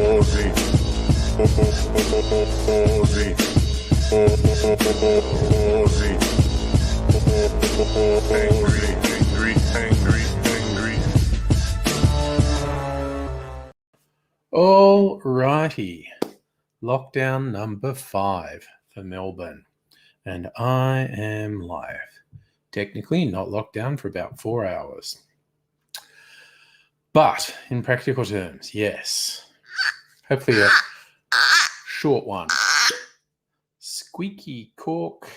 Aussie. All righty, lockdown number 5 for Melbourne, and I am live. Technically not locked down for about 4 hours, but in practical terms, yes. Hopefully a short one. Squeaky cork.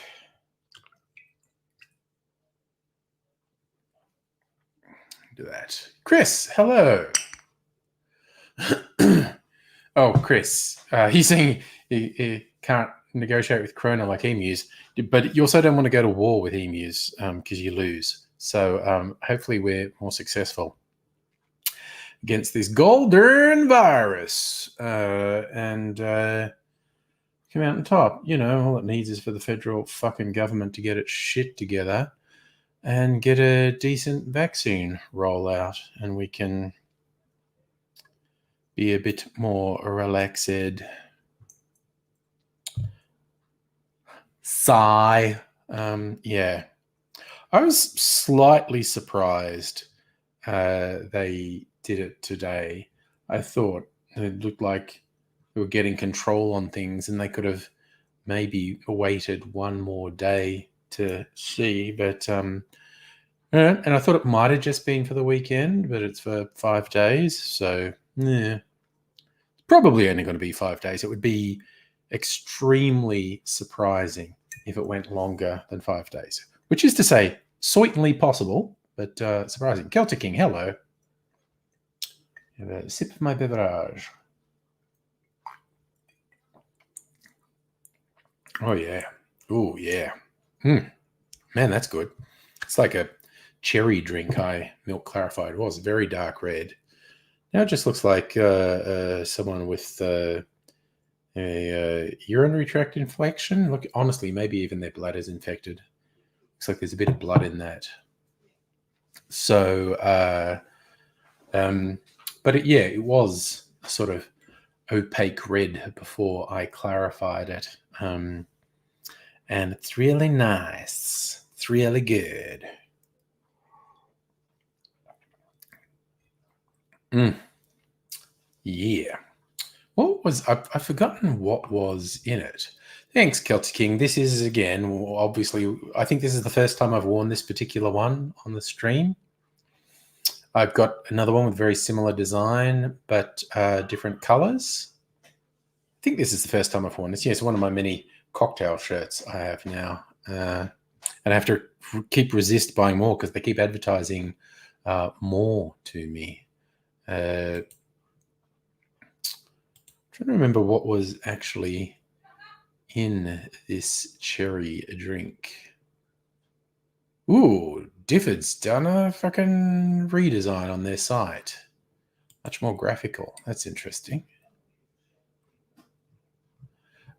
Do that. Chris, hello. Oh, Chris, he's saying he can't negotiate with Corona like emus, but you also don't want to go to war with emus because you lose. So hopefully we're more successful against this golden virus and come out on top. You know, all it needs is for the federal fucking government to get its shit together and get a decent vaccine rollout, and we can be a bit more relaxed. Sigh. Yeah. I was slightly surprised they did it today. I thought it looked like they were getting control on things and they could have maybe waited one more day to see. But and I thought it might have just been for the weekend, but it's for 5 days. So, yeah. It's probably only going to be 5 days. It would be extremely surprising if it went longer than 5 days, which is to say, certainly possible, but surprising. Celtic King, hello. Have a sip of my beverage. Oh, yeah. Oh, yeah. Man, that's good. It's like a cherry drink I milk clarified. It was very dark red. Now it just looks like someone with a urinary tract infection. Look, honestly, maybe even their bladder's infected. Looks like there's a bit of blood in that. So, but it was sort of opaque red before I clarified it. And it's really nice. It's really good. Yeah. I've forgotten what was in it. Thanks, Celtic King. This is, again, obviously, I think this is the first time I've worn this particular one on the stream. I've got another one with very similar design, but different colors. I think this is the first time I've worn this. Yes, one of my many cocktail shirts I have now. And I have to resist buying more because they keep advertising more to me. Trying to remember what was actually in this cherry drink. Ooh, Difford's done a fucking redesign on their site. Much more graphical. That's interesting.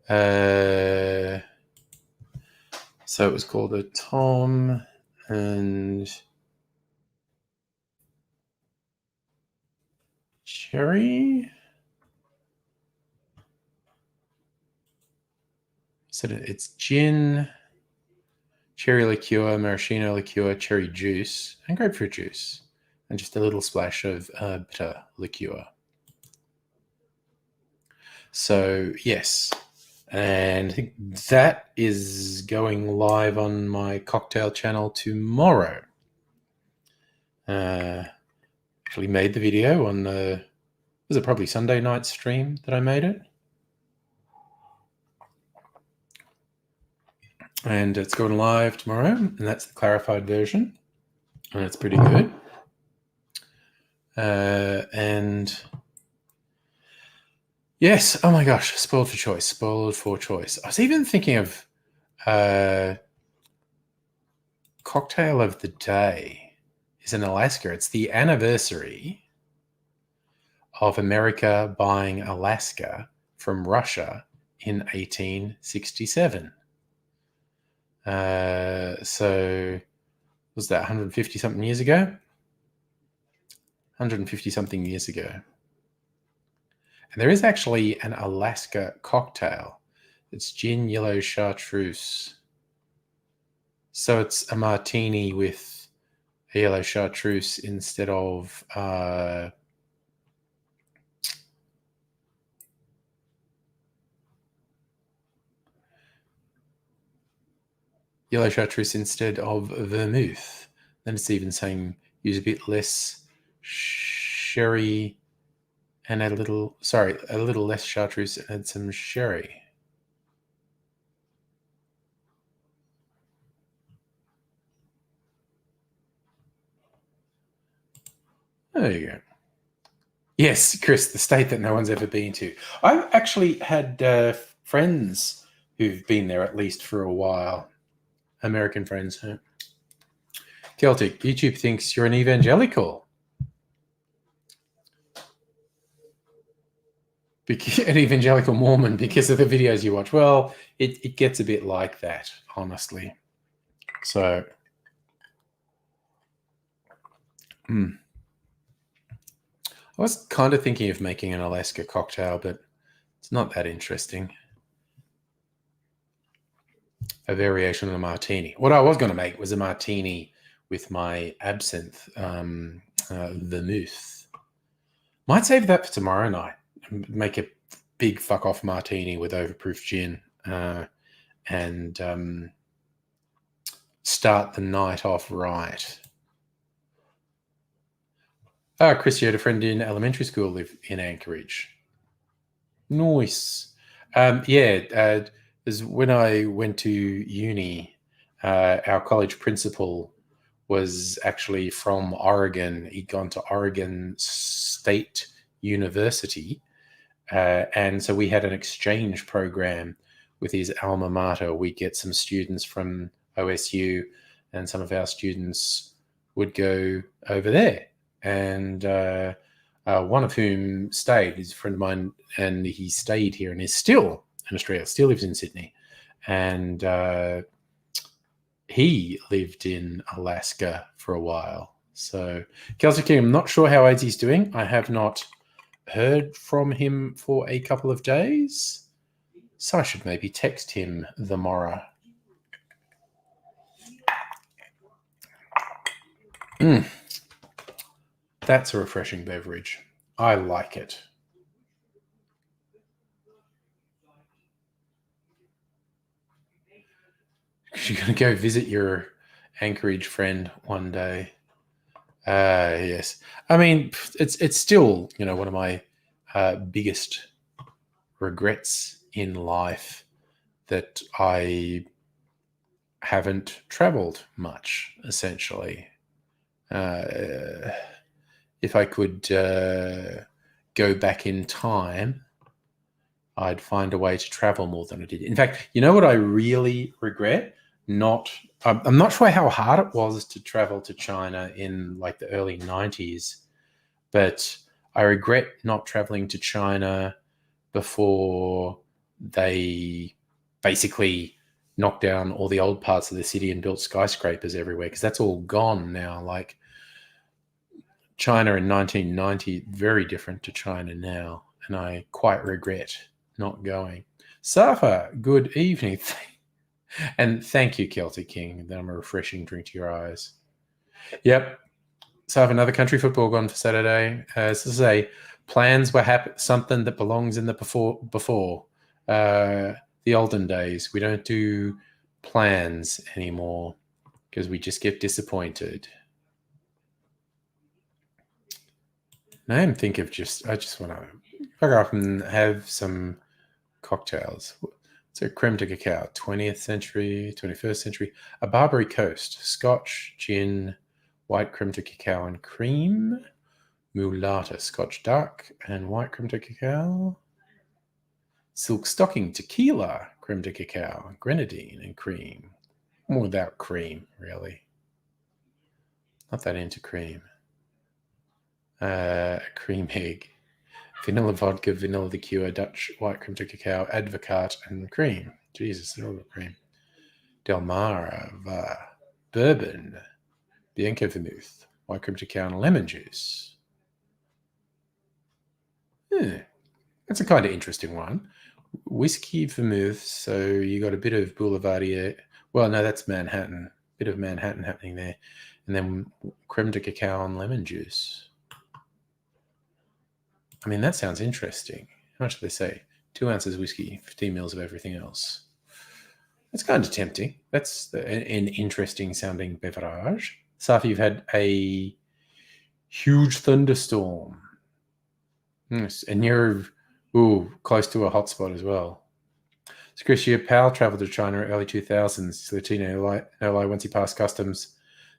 So it was called a Tom and Cherry. So it's gin, cherry liqueur, maraschino liqueur, cherry juice, and grapefruit juice, and just a little splash of bitter liqueur. So, yes. And I think that is going live on my cocktail channel tomorrow. Actually made the video on was it probably Sunday night stream that I made it? And it's going live tomorrow, and that's the clarified version, and it's pretty good. And yes, oh my gosh, spoiled for choice. I was even thinking of cocktail of the day is in Alaska. It's the anniversary of America buying Alaska from Russia in 1867. So was that 150 something years ago? 150 something years ago. And there is actually an Alaska cocktail. It's gin, yellow chartreuse. So it's a martini with a yellow chartreuse instead of yellow chartreuse instead of vermouth. Then it's even saying use a bit less sherry and a little less chartreuse and some sherry. There you go. Yes, Chris, the state that no one's ever been to. I've actually had friends who've been there at least for a while. American friends. Huh? Celtic, YouTube thinks you're an evangelical. An evangelical Mormon because of the videos you watch. Well, it gets a bit like that, honestly. So, I was kind of thinking of making an Alaska cocktail, but it's not that interesting. A variation on a martini. What I was going to make was a martini with my absinthe vermouth. Might save that for tomorrow night. Make a big fuck off martini with overproof gin and start the night off right. Chris, you had a friend in elementary school live in Anchorage. Nice. As when I went to uni, our college principal was actually from Oregon. He'd gone to Oregon State University. And so we had an exchange program with his alma mater. We'd get some students from OSU and some of our students would go over there. And one of whom stayed, is a friend of mine, and he stayed here and is still in Australia, still lives in Sydney. And he lived in Alaska for a while. So, Celtic King, I'm not sure how AZ's doing. I have not heard from him for a couple of days. So I should maybe text him the morrow. That's a refreshing beverage. I like it. You're going to go visit your Anchorage friend one day. Yes. I mean, it's still, one of my biggest regrets in life that I haven't traveled much, essentially. If I could go back in time, I'd find a way to travel more than I did. In fact, you know what I really regret? I'm not sure how hard it was to travel to China in like the early 90s, but I regret not traveling to China before they basically knocked down all the old parts of the city and built skyscrapers everywhere, because that's all gone now. Like China in 1990, very different to China now, and I quite regret not going. Safa, good evening. And thank you, Celtic King. I'm a refreshing drink to your eyes. Yep. So I have another country football gone for Saturday. As I say, plans were something that belongs in the before the olden days. We don't do plans anymore because we just get disappointed. And I didn't think of I just want to fuck off and have some cocktails. So creme de cacao, 20th century, 21st century, a Barbary Coast, Scotch, gin, white creme de cacao and cream, mulata, Scotch dark and white creme de cacao, silk stocking, tequila, creme de cacao, grenadine and cream. More without cream, really. Not that into cream. Cream egg. Vanilla vodka, vanilla liqueur, Dutch white cream to cacao, advocaat, and cream. Jesus, they're all got cream. Delmara, bourbon, Bianco vermouth, white cream to cacao, and lemon juice. That's a kind of interesting one. Whiskey vermouth, so you got a bit of Boulevardier. Well, no, that's Manhattan. Bit of Manhattan happening there. And then creme de cacao and lemon juice. I mean, that sounds interesting. How much do they say? 2 ounces whiskey, 15 mils of everything else. That's kind of tempting. That's an interesting sounding beverage. Safi, you've had a huge thunderstorm. Yes, and you're close to a hotspot as well. So, Chris, your pal travelled to China early 2000s. Latino no lie, once he passed customs,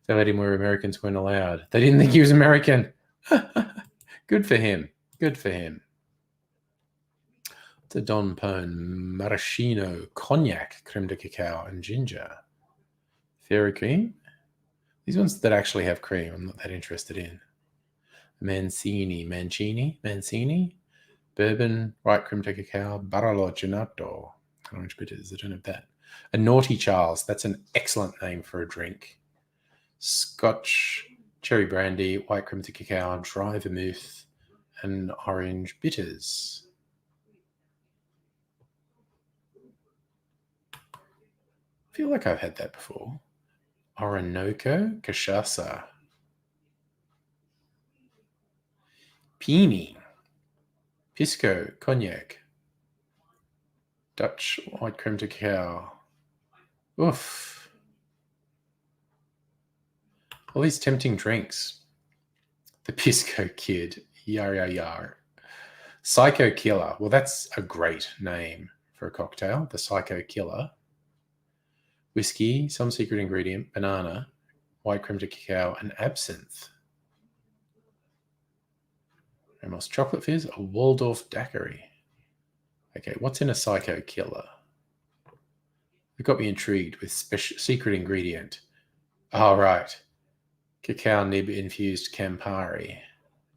they let him where Americans weren't allowed. They didn't think he was American. Good for him. Good for him. The Don Pone, maraschino, cognac, creme de cacao, and ginger. Fairy cream? These ones that actually have cream, I'm not that interested in. Mancini, bourbon, white creme de cacao, Barolo Gelato, orange bitters. I don't have that. A Naughty Charles. That's an excellent name for a drink. Scotch, cherry brandy, white creme de cacao, dry vermouth, and orange bitters. I feel like I've had that before. Orinoco, cachaça. Peony, pisco, cognac, Dutch white creme de cacao. Oof. All these tempting drinks. The Pisco Kid, yar. Psycho Killer. Well, that's a great name for a cocktail. The Psycho Killer. Whiskey, some secret ingredient, banana, white creme de cacao, and absinthe. Ramos chocolate fizz, a Waldorf daiquiri. Okay, what's in a Psycho Killer? It got me intrigued with secret ingredient. Oh, right. Cacao nib infused Campari.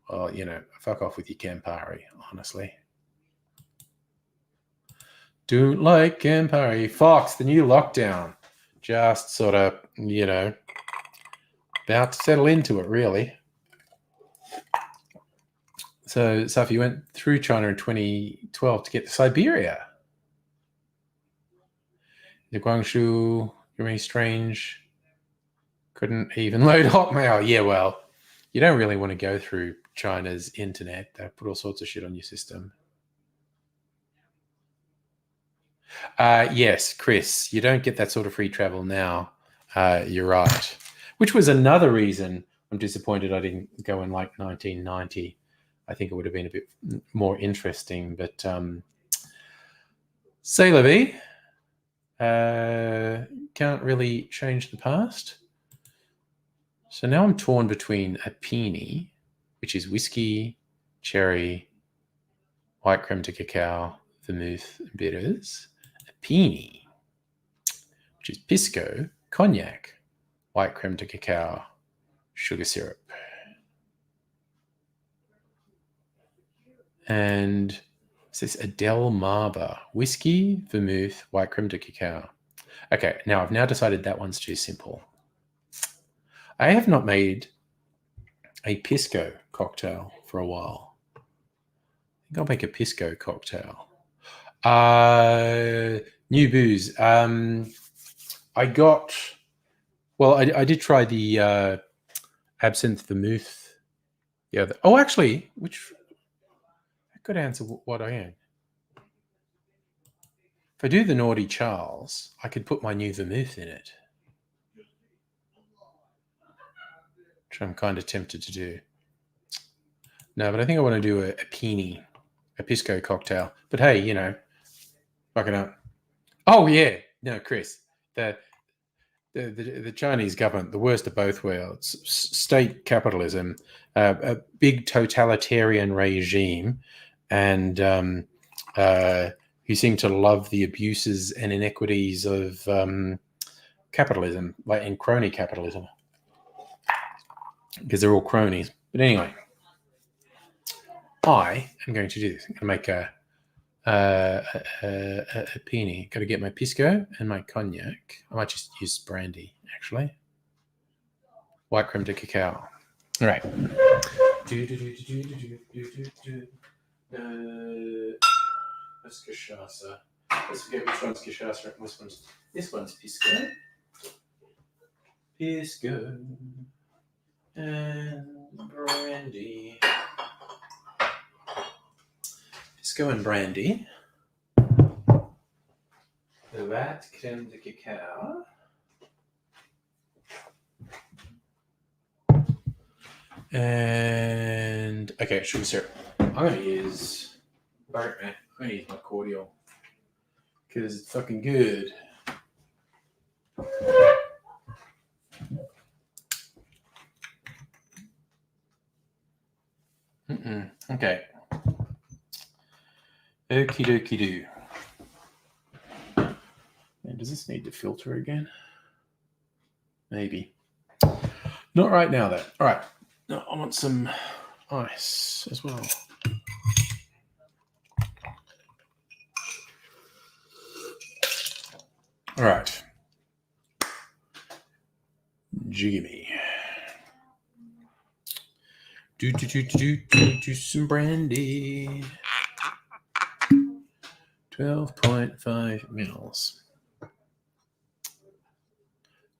Well, fuck off with your Campari, honestly. Don't like Campari. Fox, the new lockdown. Just sort of, about to settle into it, really. So, Safi went through China in 2012 to get to Siberia. The Guangzhou, really strange. Couldn't even load Hotmail. Yeah, well, you don't really want to go through China's internet. They put all sorts of shit on your system. Yes, Chris, you don't get that sort of free travel now. You're right. Which was another reason I'm disappointed I didn't go in like 1990. I think it would have been a bit more interesting, but c'est la vie. Can't really change the past. So now I'm torn between a peony, which is whiskey, cherry, white creme de cacao, vermouth, and bitters. A peony, which is pisco, cognac, white creme de cacao, sugar syrup. And it says Adele Marber, whiskey, vermouth, white creme de cacao. Okay, now I've now decided that one's too simple. I have not made a pisco cocktail for a while. I think I'll make a pisco cocktail. New booze. I did try the absinthe vermouth. Yeah. Actually, I could answer what I am. If I do the Naughty Charles, I could put my new vermouth in it, which I'm kind of tempted to do. No, but I think I want to do a peony, a pisco cocktail. But hey, fucking up. Oh yeah, no, Chris, the Chinese government, the worst of both worlds, state capitalism, a big totalitarian regime, and who seem to love the abuses and inequities of capitalism, like in crony capitalism, because they're all cronies. But anyway, I am going to do this. I'm going to make a peony. Got to get my pisco and my cognac. I might just use brandy, actually. White creme de cacao. All right. That's cachaça. Let's forget which one's cachaça and this one's pisco. Pisco and brandy. Pisco and brandy. The white creme de cacao. And okay, sugar syrup. I'm gonna use my cordial because it's fucking good. Okay. Okie dokie do. And does this need to filter again? Maybe. Not right now, though. All right. No, I want some ice as well. All right. Jimmy. Do some brandy. 12.5 mils.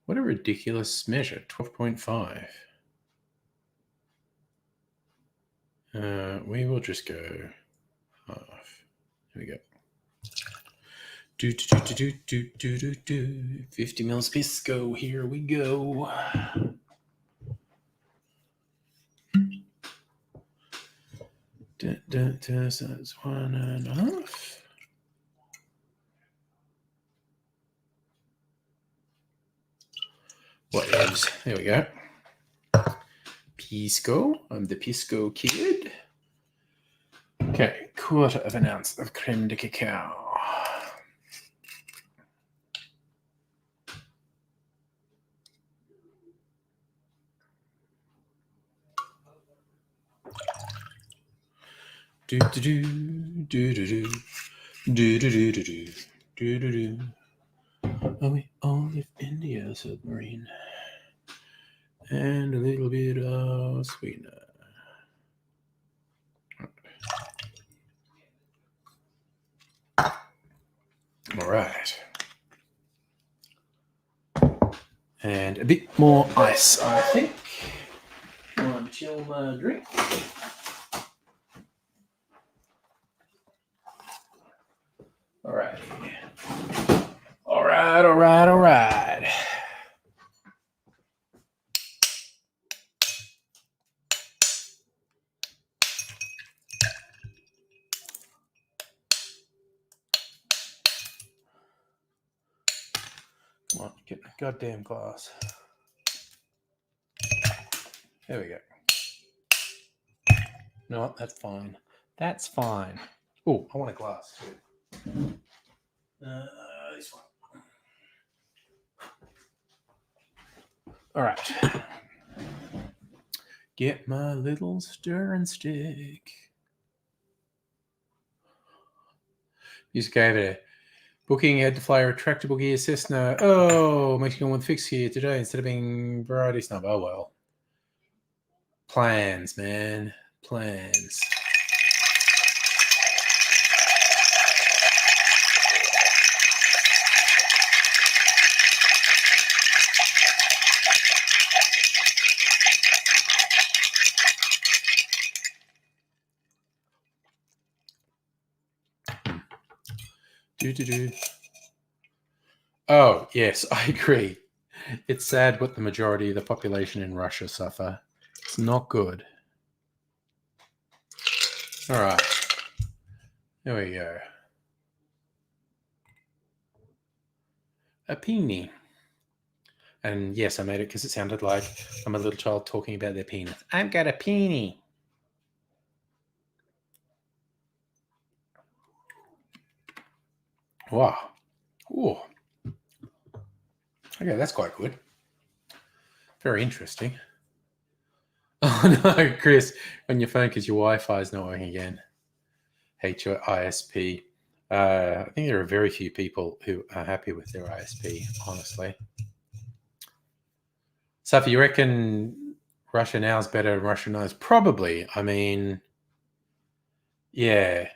What a ridiculous measure. 12.5. We will just go half. Here we go. 50 mils pisco. Here we go. So that's 1.5. What is? There we go. Pisco. I'm the Pisco kid. Okay, 1/4 ounce of creme de cacao. Oh, we all live India submarine. And a little bit of sweetener. All right. And a bit more ice, I think. I'll chill my drink. All right. All right. Come on, get my goddamn glass. There we go. No, that's fine. That's fine. Oh, I want a glass too. This one. All right. Get my little stirring stick. Just gave it a booking. Had to fly a retractable gear Cessna. Oh, Mexican one fix here today instead of being variety snub. Oh well. Plans, man. Plans. Oh, yes, I agree. It's sad what the majority of the population in Russia suffer. It's not good. All right. There we go. A peony. And yes, I made it because it sounded like I'm a little child talking about their penis. I've got a peony. Wow. Ooh. Okay, that's quite good. Very interesting. Oh no, Chris, on your phone because your Wi-Fi is not working again. Hate your ISP. I think there are very few people who are happy with their ISP, honestly. So if you reckon Russia now is better than Russia knows, probably. I mean, yeah,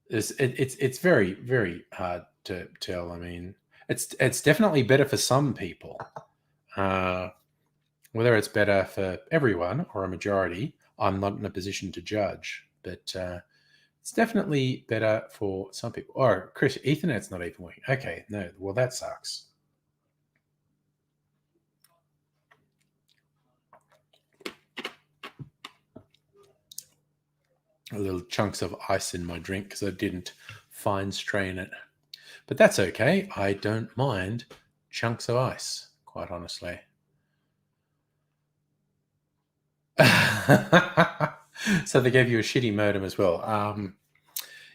it's very very hard to tell. I mean, it's definitely better for some people. Whether it's better for everyone or a majority, I'm not in a position to judge. But it's definitely better for some people. Or Chris, Ethernet's not even working. Okay, no, well that sucks. Little chunks of ice in my drink because I didn't fine strain it. But that's okay. I don't mind chunks of ice, quite honestly. So they gave you a shitty modem as well.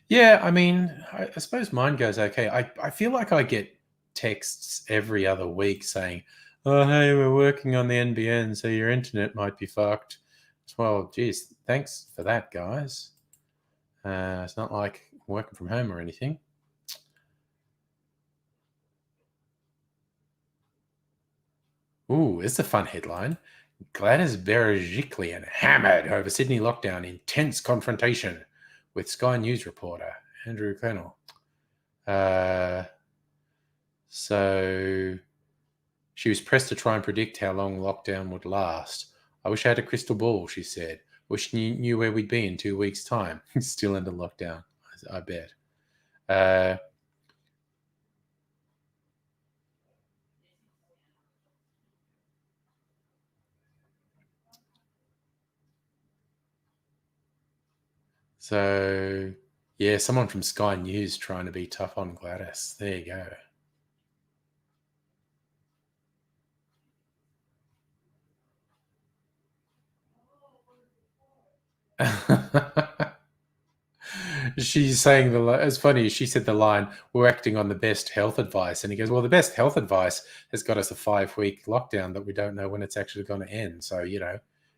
Yeah, I mean, I suppose mine goes okay. I feel like I get texts every other week saying, "Oh, hey, we're working on the NBN, so your internet might be fucked." Well, geez, thanks for that, guys. It's not like I'm working from home or anything. Ooh, it's a fun headline. Gladys Berejiklian hammered over Sydney lockdown, intense confrontation with Sky News reporter Andrew Clennell. So she was pressed to try and predict how long lockdown would last. I wish I had a crystal ball, she said. Wish knew where we'd be in 2 weeks' time. Still under lockdown, I bet. So, yeah, someone from Sky News trying to be tough on Gladys. There you go. She's saying it's funny. She said the line, "We're acting on the best health advice," and he goes, "Well, the best health advice has got us a 5-week lockdown that we don't know when it's actually going to end. So,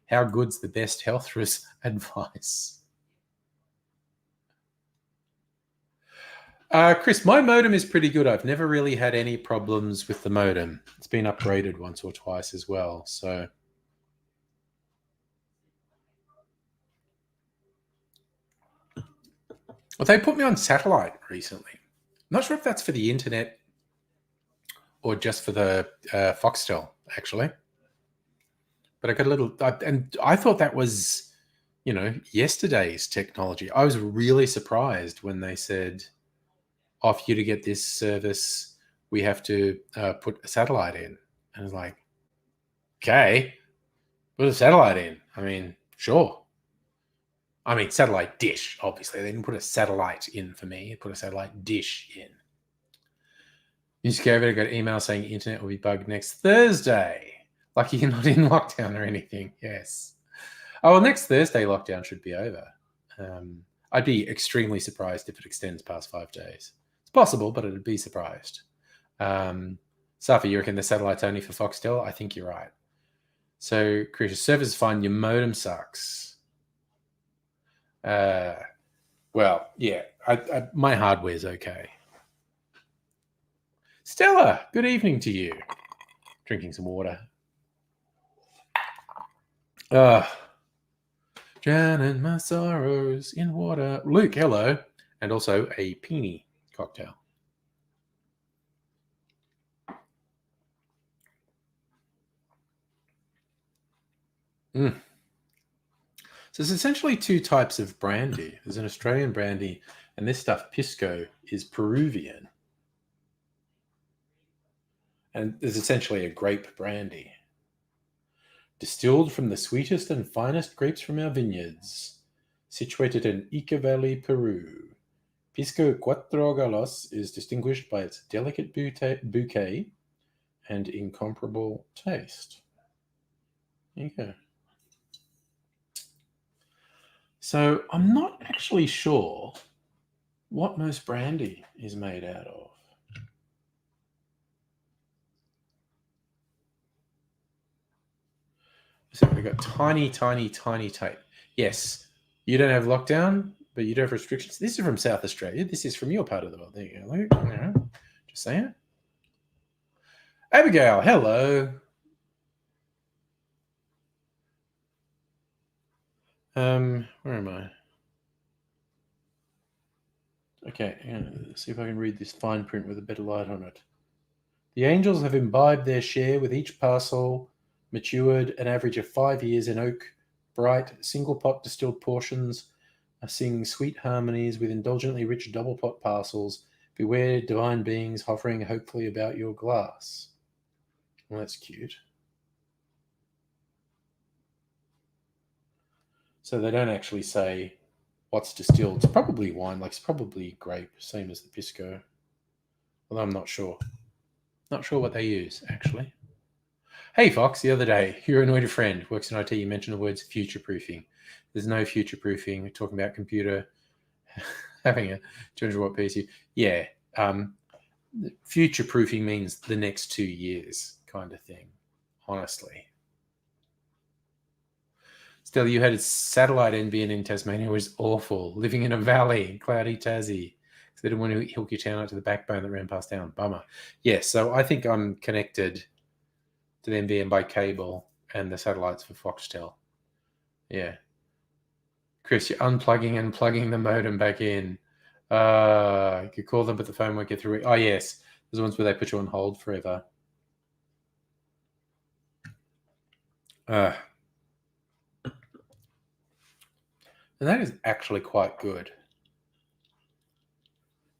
how good's the best health advice?" Chris, my modem is pretty good. I've never really had any problems with the modem. It's been upgraded once or twice as well. So, well, they put me on satellite recently. I'm not sure if that's for the internet or just for the Foxtel, actually. But I got a little, and I thought that was, yesterday's technology. I was really surprised when they said, "Oh, for you to get this service, we have to put a satellite in." And I was like, "Okay, put a satellite in." I mean, sure. I mean, satellite dish, obviously. They didn't put a satellite in for me. They put a satellite dish in. News Gary got an email saying internet will be bugged next Thursday. Lucky you're not in lockdown or anything. Yes. Oh, well, next Thursday lockdown should be over. I'd be extremely surprised if it extends past 5 days. It's possible, but I'd be surprised. Safi, you reckon the satellite's only for Foxtel? I think you're right. So, Chris, your server's fine. Your modem sucks. Well, yeah, my hardware's okay. Stella, good evening to you. Drinking some water. Drowning my sorrows in water. Luke, hello. And also a peony cocktail. So there's essentially two types of brandy. There's an Australian brandy, and this stuff, Pisco, is Peruvian. And there's essentially a grape brandy. Distilled from the sweetest and finest grapes from our vineyards, situated in Ica Valley, Peru. Pisco Cuatro Galos is distinguished by its delicate bouquet and incomparable taste. There you go. So I'm not actually sure what most brandy is made out of. So we've got tiny tape. Yes, you don't have lockdown, but you don't have restrictions. This is from South Australia. This is from your part of the world. There you go. Look, you know, just saying. Abigail, hello. Where am I? Okay, let's see if I can read this fine print with a better light on it. The angels have imbibed their share with each parcel, matured an average of 5 years in oak, bright, single pot distilled portions, sing sweet harmonies with indulgently rich double pot parcels. Beware divine beings hovering hopefully about your glass. Well, that's cute. So they don't actually say what's distilled. It's probably wine, like it's probably grape, same as the pisco. Although I'm not sure. Not sure what they use, actually. Hey, Fox, the other day, your annoyed friend works in IT. You mentioned the words future-proofing. There's no future-proofing. We're talking about computer having a 200-watt PC. Yeah, future-proofing means the next 2 years kind of thing, honestly. Still, you had a satellite NBN in Tasmania. It was awful. Living in a valley, cloudy Tassie. So they didn't want to hook your town up to the backbone that ran past town. Bummer. Yeah, so I think I'm connected to the NBN by cable and the satellites for Foxtel. Yeah. Chris, you're unplugging and plugging the modem back in. You could call them, but the phone won't get through. Oh, yes. There's ones where they put you on hold forever. And that is actually quite good.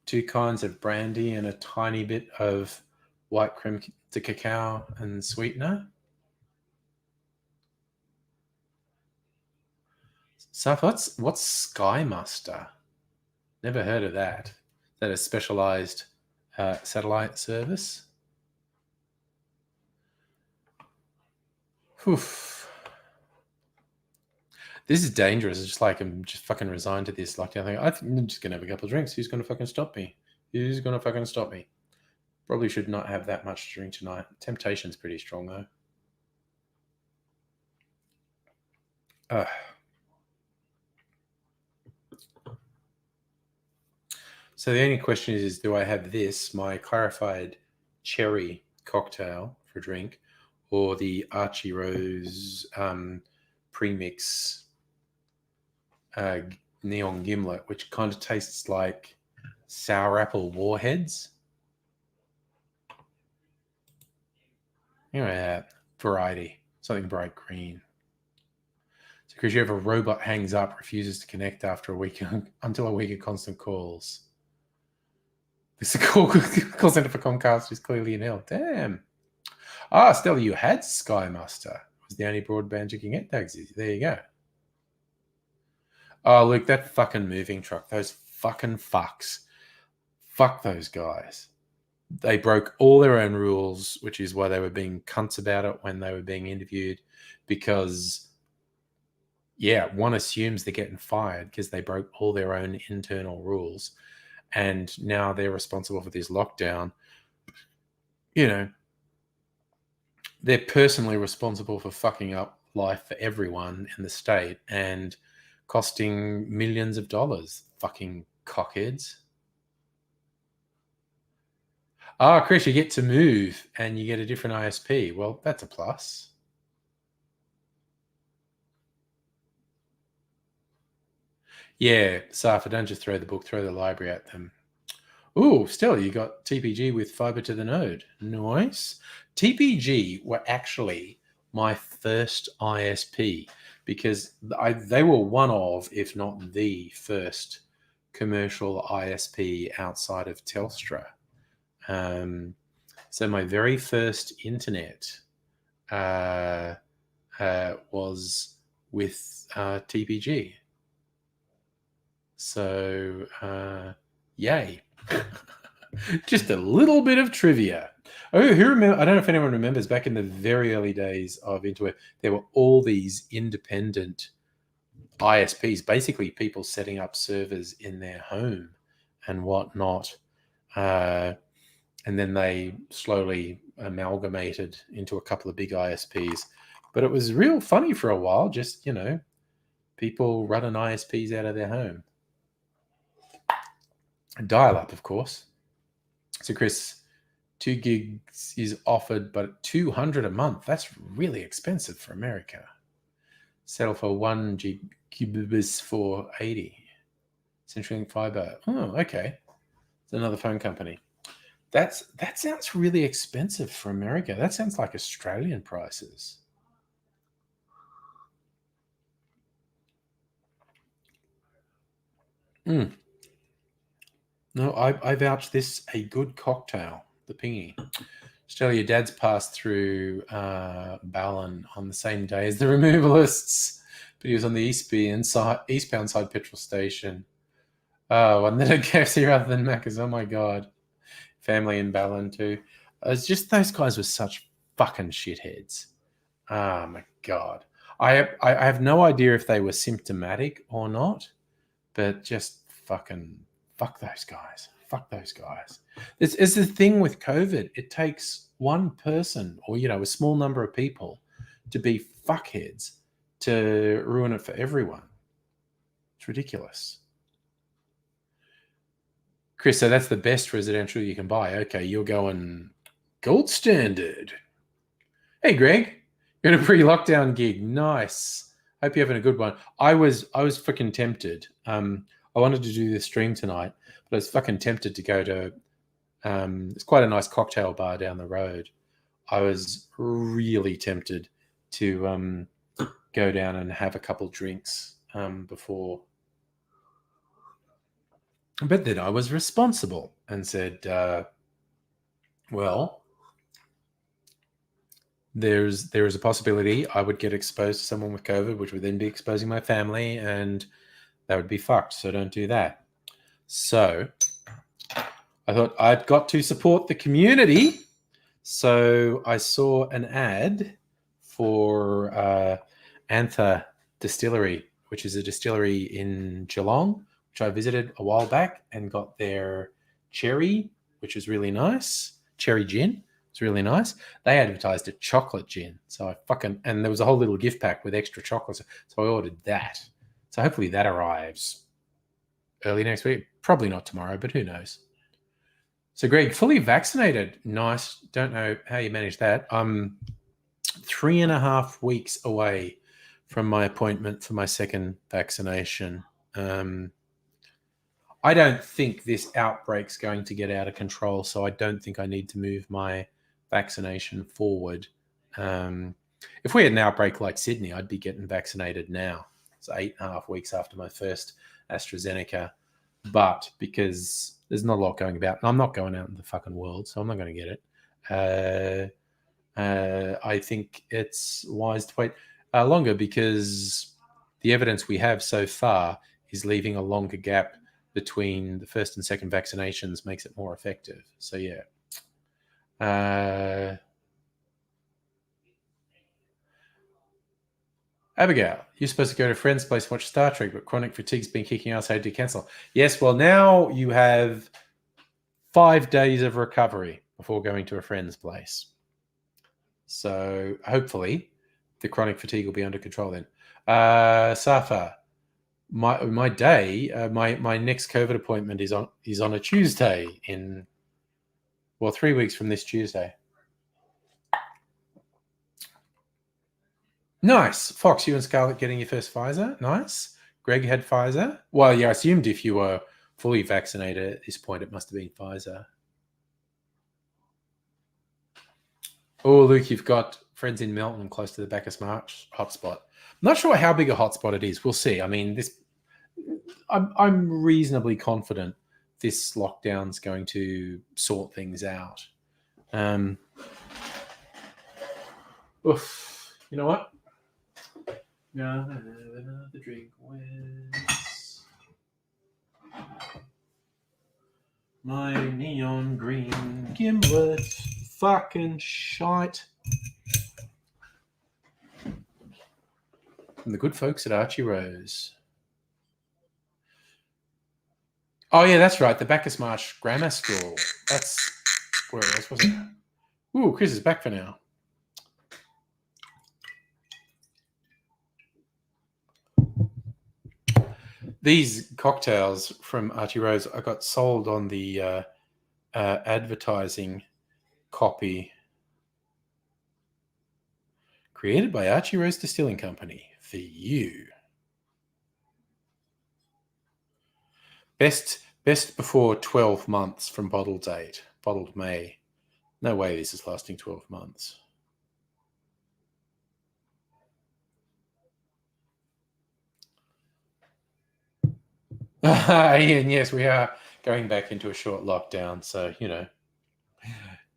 2 kinds of brandy and a tiny bit of white cream to cacao and sweetener. Saf, what's Sky Muster? Never heard of that. Is that a specialized satellite service? Oof. This is dangerous. It's just like I'm just fucking resigned to this lockdown thing. I'm just going to have a couple of drinks. Who's going to fucking stop me? Who's going to fucking stop me? Probably should not have that much to drink tonight. Temptation's pretty strong, though. So the only question is do I have this, my clarified cherry cocktail for drink, or the Archie Rose premix neon gimlet, which kind of tastes like sour apple warheads? Anyway, variety, something bright green. So because you have a robot hangs up, refuses to connect after a week until a week of constant calls. This call center for Comcast is clearly in hell. Damn. Stella, you had Sky Muster. It was the only broadband you can get, Dagsy. There you go. Oh, look, that fucking moving truck. Those fucking fucks. Fuck those guys. They broke all their own rules, which is why they were being cunts about it when they were being interviewed. Because, yeah, one assumes they're getting fired because they broke all their own internal rules. And now they're responsible for this lockdown. You know, they're personally responsible for fucking up life for everyone in the state and costing millions of dollars. Fucking cockheads. Chris, you get to move and you get a different ISP. Well, that's a plus. Yeah, Safa, don't just throw the book, throw the library at them. Ooh, Stella, you got TPG with fiber to the node. Nice. TPG were actually my first ISP because they were one of, if not the first commercial ISP outside of Telstra. So my very first internet was with TPG. So, yay. Just a little bit of trivia. Oh, I don't know if anyone remembers back in the very early days of Interweb, there were all these independent ISPs, basically people setting up servers in their home and whatnot. And then they slowly amalgamated into a couple of big ISPs. But it was real funny for a while, just, people running ISPs out of their home. Dial-up, of course. So, Chris, 2 gigs is offered, but $200 a month. That's really expensive for America. Settle for 1 gigabits for $80. CenturyLink Fiber. Oh, okay. It's another phone company. That sounds really expensive for America. That sounds like Australian prices. No, I vouch this a good cocktail, the Pingy. Australia, your dad's passed through Ballon on the same day as the removalists, but he was on the eastbound side petrol station. Oh, and then a KFC rather than Macca's. Oh my God. Family in Ballon too. It's just those guys were such fucking shitheads. Oh my God. I have no idea if they were symptomatic or not, but just fuck those guys. Fuck those guys. It's the thing with COVID. It takes one person or, a small number of people to be fuckheads to ruin it for everyone. It's ridiculous. Chris, so that's the best residential you can buy. Okay, you're going gold standard. Hey, Greg, you're in a pre-lockdown gig. Nice. Hope you're having a good one. I was fucking tempted. I wanted to do this stream tonight, but I was fucking tempted to go to. It's quite a nice cocktail bar down the road. I was really tempted to go down and have a couple drinks before. But then I was responsible and said, well, there is a possibility I would get exposed to someone with COVID, which would then be exposing my family, and that would be fucked. So don't do that. So I thought I've got to support the community. So I saw an ad for Anther Distillery, which is a distillery in Geelong, which I visited a while back and got their cherry, which is really nice. Cherry gin. It's really nice. They advertised a chocolate gin. So and there was a whole little gift pack with extra chocolates. So I ordered that. So hopefully that arrives early next week. Probably not tomorrow, but who knows? So Greg, fully vaccinated. Nice. Don't know how you managed that. I'm 3.5 weeks away from my appointment for my second vaccination. I don't think this outbreak's going to get out of control, so I don't think I need to move my vaccination forward. If we had an outbreak like Sydney, I'd be getting vaccinated now. It's 8.5 weeks after my first AstraZeneca. But because there's not a lot going about, and I'm not going out in the fucking world, so I'm not going to get it. I think it's wise to wait longer because the evidence we have so far is leaving a longer gap between the first and second vaccinations makes it more effective. So, yeah. Abigail, you're supposed to go to a friend's place and watch Star Trek, but chronic fatigue's been kicking us. How do you cancel? Yes, well, now you have 5 days of recovery before going to a friend's place. So hopefully the chronic fatigue will be under control then. Safa, my next COVID appointment is on a Tuesday in 3 weeks from this Tuesday. Nice. Fox, you and Scarlett getting your first Pfizer. Nice. Greg had Pfizer. Well, yeah, I assumed if you were fully vaccinated at this point, it must have been Pfizer. Oh, Luke, you've got friends in Melton close to the Bacchus March hotspot. I'm not sure how big a hotspot it is. We'll see. I mean, I'm reasonably confident this lockdown's going to sort things out. Oof. You know what? Another drink wins. My neon green gimlet. Fucking shite. From the good folks at Archie Rose. Oh, yeah, that's right. The Bacchus Marsh Grammar School. That's where it was, wasn't it? Ooh, Chris is back for now. These cocktails from Archie Rose, I got sold on the advertising copy created by Archie Rose Distilling Company for you. Best before 12 months from bottle date. Bottled May. No way this is lasting 12 months. Ian, yes, we are going back into a short lockdown, so,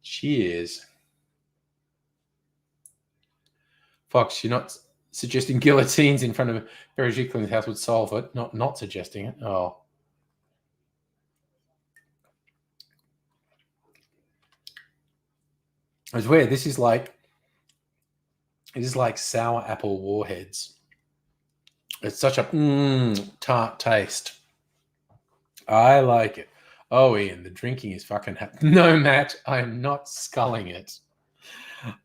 cheers. Fox, you're not suggesting guillotines in front of Barry Gickling's house would solve it. Not suggesting it. Oh. It's weird. This is like sour apple warheads. It's such a tart taste. I like it. Oh, Ian, the drinking is fucking no, Matt, I am not sculling it.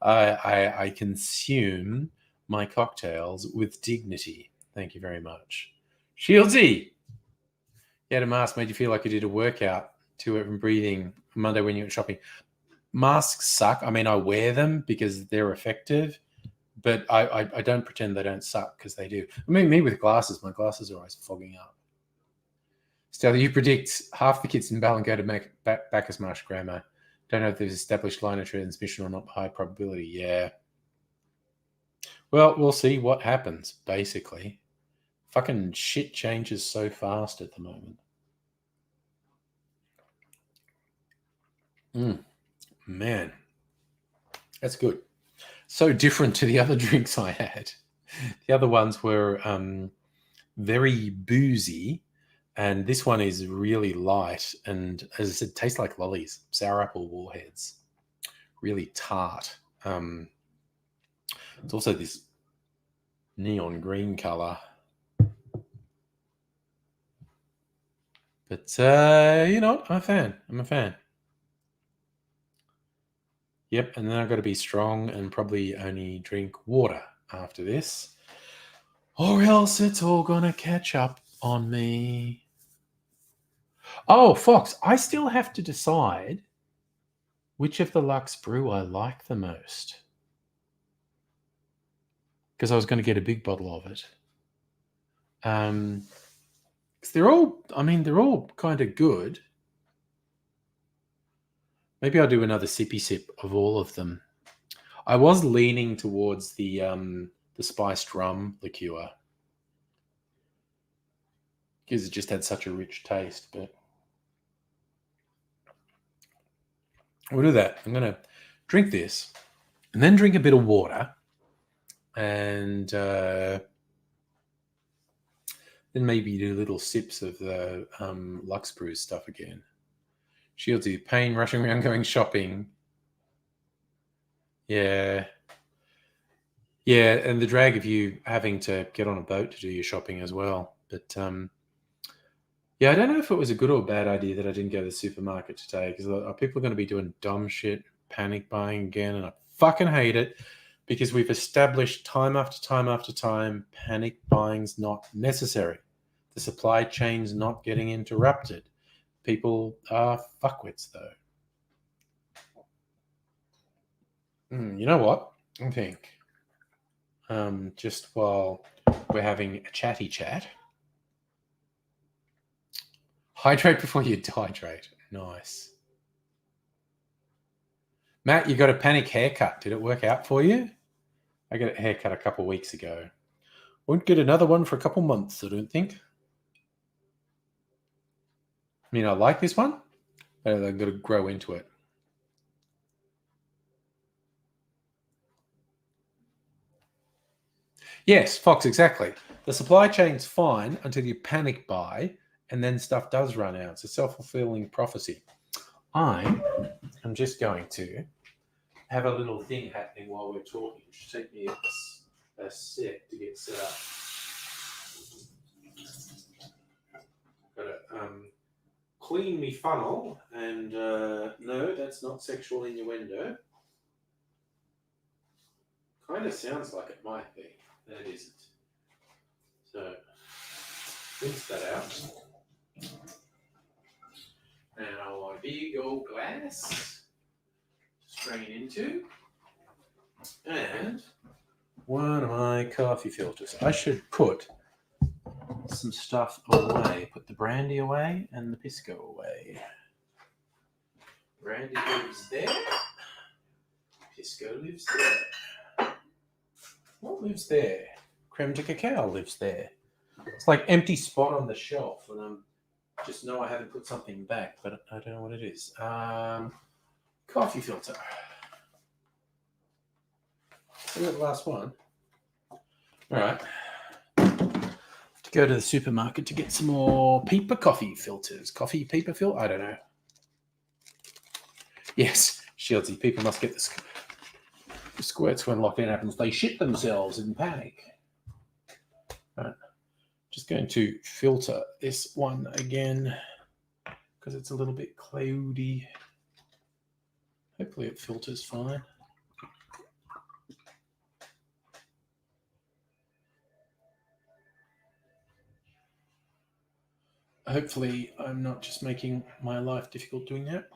I consume my cocktails with dignity. Thank you very much. Shieldsy! You had a mask, made you feel like you did a workout to it and breathing Monday when you went shopping. Masks suck. I mean, I wear them because they're effective, but I don't pretend they don't suck because they do. I mean, me with glasses, my glasses are always fogging up. Still, you predict half the kids in Ballin go to make Bacchus Marsh grammar. Don't know if there's established line of transmission or not. High probability, yeah. Well, we'll see what happens, basically. Fucking shit changes so fast at the moment. Man, that's good. So different to the other drinks I had. The other ones were very boozy, and this one is really light and, as I said, tastes like lollies, sour apple warheads, really tart. It's also this neon green color. But, I'm a fan. Yep, and then I've got to be strong and probably only drink water after this, or else it's all going to catch up on me. Oh, Fox, I still have to decide which of the Lux Brew I like the most, because I was going to get a big bottle of it. Because they're all kind of good. Maybe I'll do another sippy sip of all of them. I was leaning towards the spiced rum liqueur because it just had such a rich taste, but we'll do that. I'm going to drink this and then drink a bit of water and then maybe do little sips of the Lux Brew stuff again. Shields you, pain, rushing around, going shopping. Yeah. Yeah, and the drag of you having to get on a boat to do your shopping as well. But yeah, I don't know if it was a good or bad idea that I didn't go to the supermarket today, because people are going to be doing dumb shit, panic buying again, and I fucking hate it, because we've established time after time after time panic buying's not necessary. The supply chain's not getting interrupted. People are fuckwits, though. You know what? I think just while we're having a chatty chat, hydrate before you dehydrate. Nice. Matt, you got a panic haircut. Did it work out for you? I got a haircut a couple of weeks ago. Won't get another one for a couple months, I don't think. I mean, I like this one, but I've got to grow into it. Yes, Fox, exactly. The supply chain's fine until you panic buy, and then stuff does run out. It's a self-fulfilling prophecy. I'm just going to have a little thing happening while we're talking. It should take me a sec to get set up. Got to clean me funnel, and no, that's not sexual innuendo. Kind of sounds like it might be. That isn't. So rinse that out. Now a big old glass to strain into. And one of my coffee filters. I should put some stuff away. Put the brandy away and the pisco away. Brandy lives there. Pisco lives there. What lives there? Creme de cacao lives there. It's like empty spot on the shelf, and I just know I haven't put something back, but I don't know what it is. Coffee filter. Is that the last one? All right. To go to the supermarket to get some more paper coffee filters. Coffee paper filter? I don't know. Yes, Shieldsy. People must get the squirts when lockdown happens. They shit themselves in panic. All right. Just going to filter this one again because it's a little bit cloudy. Hopefully it filters fine. Hopefully I'm not just making my life difficult doing that.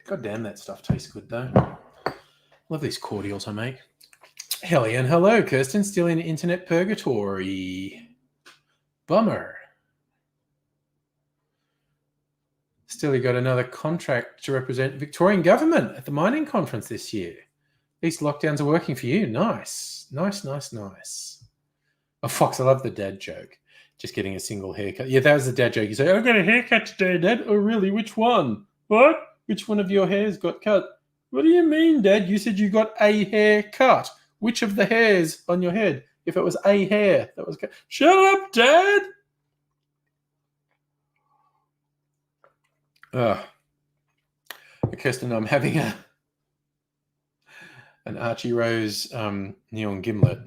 God damn, that stuff tastes good though. Love these cordials I make. Helly and hello, Kirsten. Still in internet purgatory. Bummer. Still, you got another contract to represent Victorian government at the mining conference this year. These lockdowns are working for you. Nice. Nice. Oh, Fox, I love the dad joke. Just getting a single haircut. Yeah, that was the dad joke. You say, I got a haircut today, Dad. Oh, really? Which one? What? Which one of your hairs got cut? What do you mean, Dad? You said you got a haircut. Which of the hairs on your head? If it was a hair that was cut. Shut up, Dad! Kirsten, I'm having an Archie Rose neon gimlet.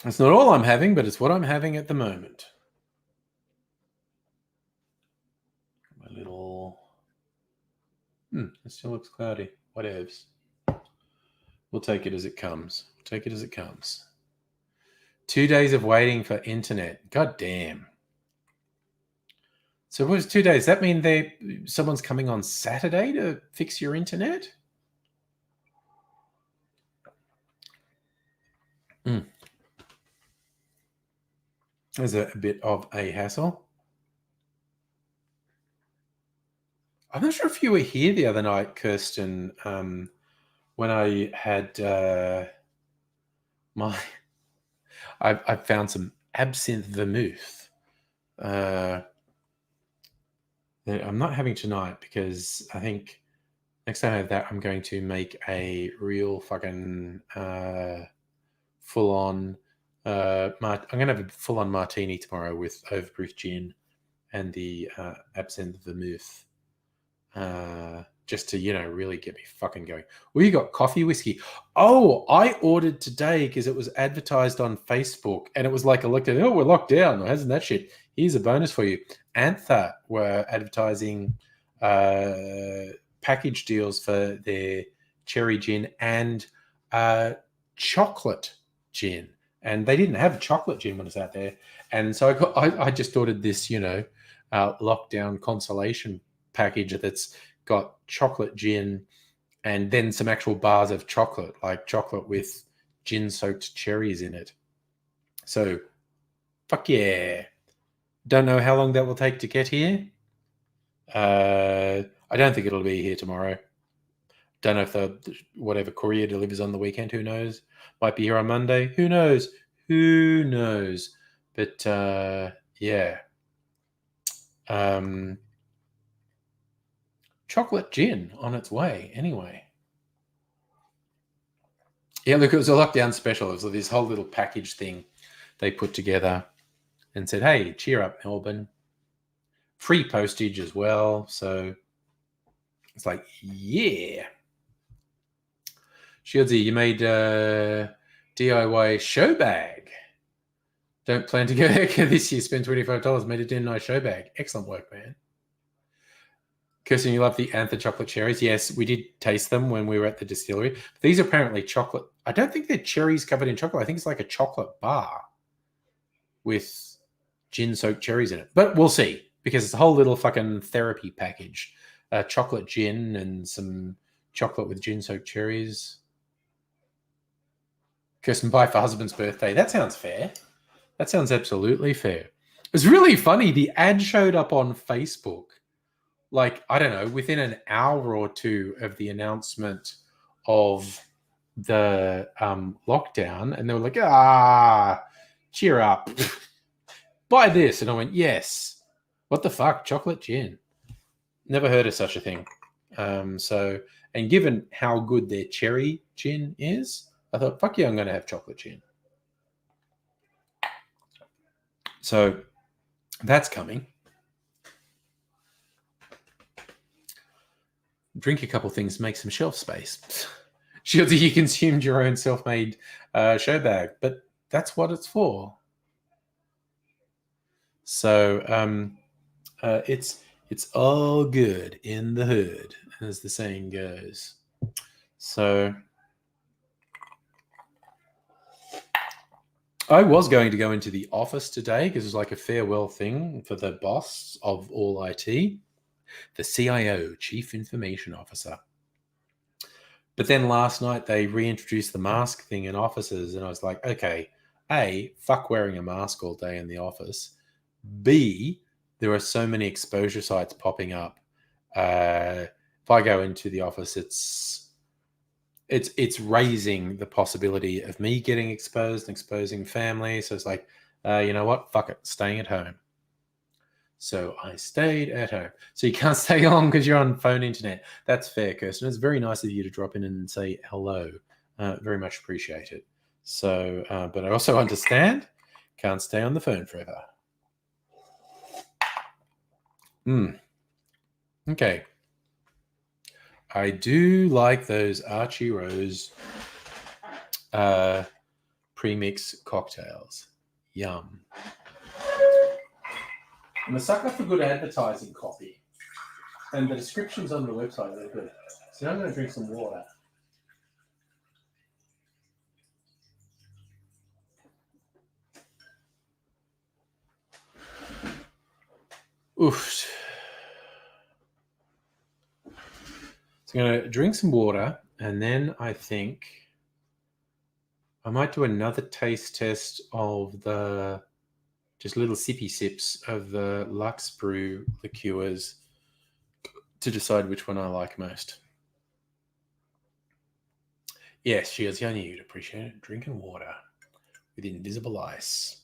It's not all I'm having, but it's what I'm having at the moment. My little... it still looks cloudy. Whatevs. We'll take it as it comes. 2 days of waiting for internet. God damn. So what was 2 days? Does that mean someone's coming on Saturday to fix your internet? There's a bit of a hassle. I'm not sure if you were here the other night, Kirsten, when I had I found some absinthe vermouth. I'm not having tonight because I think next time I have that, I'm going to make a real fucking full-on... I'm going to have a full-on martini tomorrow with overproof gin and the absinthe vermouth. Just to, really get me fucking going. Well, you got coffee whiskey. Oh, I ordered today because it was advertised on Facebook and it was like we're locked down. Hasn't that shit? Here's a bonus for you. Anther were advertising package deals for their cherry gin and chocolate gin. And they didn't have a chocolate gin when it was out there. And so I just ordered this, lockdown consolation package that's got chocolate gin and then some actual bars of chocolate, like chocolate with gin-soaked cherries in it. So, fuck yeah. Don't know how long that will take to get here. I don't think it'll be here tomorrow. Don't know if whatever courier delivers on the weekend, who knows? Might be here on Monday. Who knows? But, yeah. Chocolate gin on its way anyway. Yeah, look, it was a lockdown special. It was this whole little package thing they put together and said, hey, cheer up, Melbourne. Free postage as well. So it's like, yeah. Shieldsy, you made a DIY show bag. Don't plan to go this year, spend $25. Made a nice show bag. Excellent work, man. Kirsten, you love the Anther chocolate cherries. Yes, we did taste them when we were at the distillery. These are apparently chocolate. I don't think they're cherries covered in chocolate. I think it's like a chocolate bar with gin-soaked cherries in it. But we'll see, because it's a whole little fucking therapy package. Chocolate gin and some chocolate with gin-soaked cherries. Kirsten, buy for husband's birthday. That sounds fair. That sounds absolutely fair. It was really funny. The ad showed up on Facebook, like, I don't know, within an hour or two of the announcement of the lockdown. And they were like, cheer up. Buy this. And I went, yes. What the fuck? Chocolate gin. Never heard of such a thing. And given how good their cherry gin is, I thought, fuck yeah, I'm going to have chocolate gin. So that's coming. Drink a couple things, make some shelf space. Shieldsy, you consumed your own self-made show bag, but that's what it's for. So it's all good in the hood, as the saying goes. So I was going to go into the office today because it was like a farewell thing for the boss of all IT, the CIO, Chief Information Officer. But then last night they reintroduced the mask thing in offices, and I was like, okay, A, fuck wearing a mask all day in the office. B, there are so many exposure sites popping up. If I go into the office, it's raising the possibility of me getting exposed and exposing family. So it's like, you know what? Fuck it, staying at home. So I stayed at home. So you can't stay long because you're on phone internet. That's fair, Kirsten. It's very nice of you to drop in and say hello. Very much appreciate it. So, but I also understand, can't stay on the phone forever. Okay. I do like those Archie Rose premix cocktails. Yum. I'm a sucker for good advertising copy. And the descriptions on the website are good. So now I'm going to drink some water. Oof. So I'm going to drink some water, and then I think I might do another taste test of the just little sippy sips of the Lux Brew liqueurs to decide which one I like most. Yes, Shields, I knew you'd appreciate it. Drinking water with invisible ice.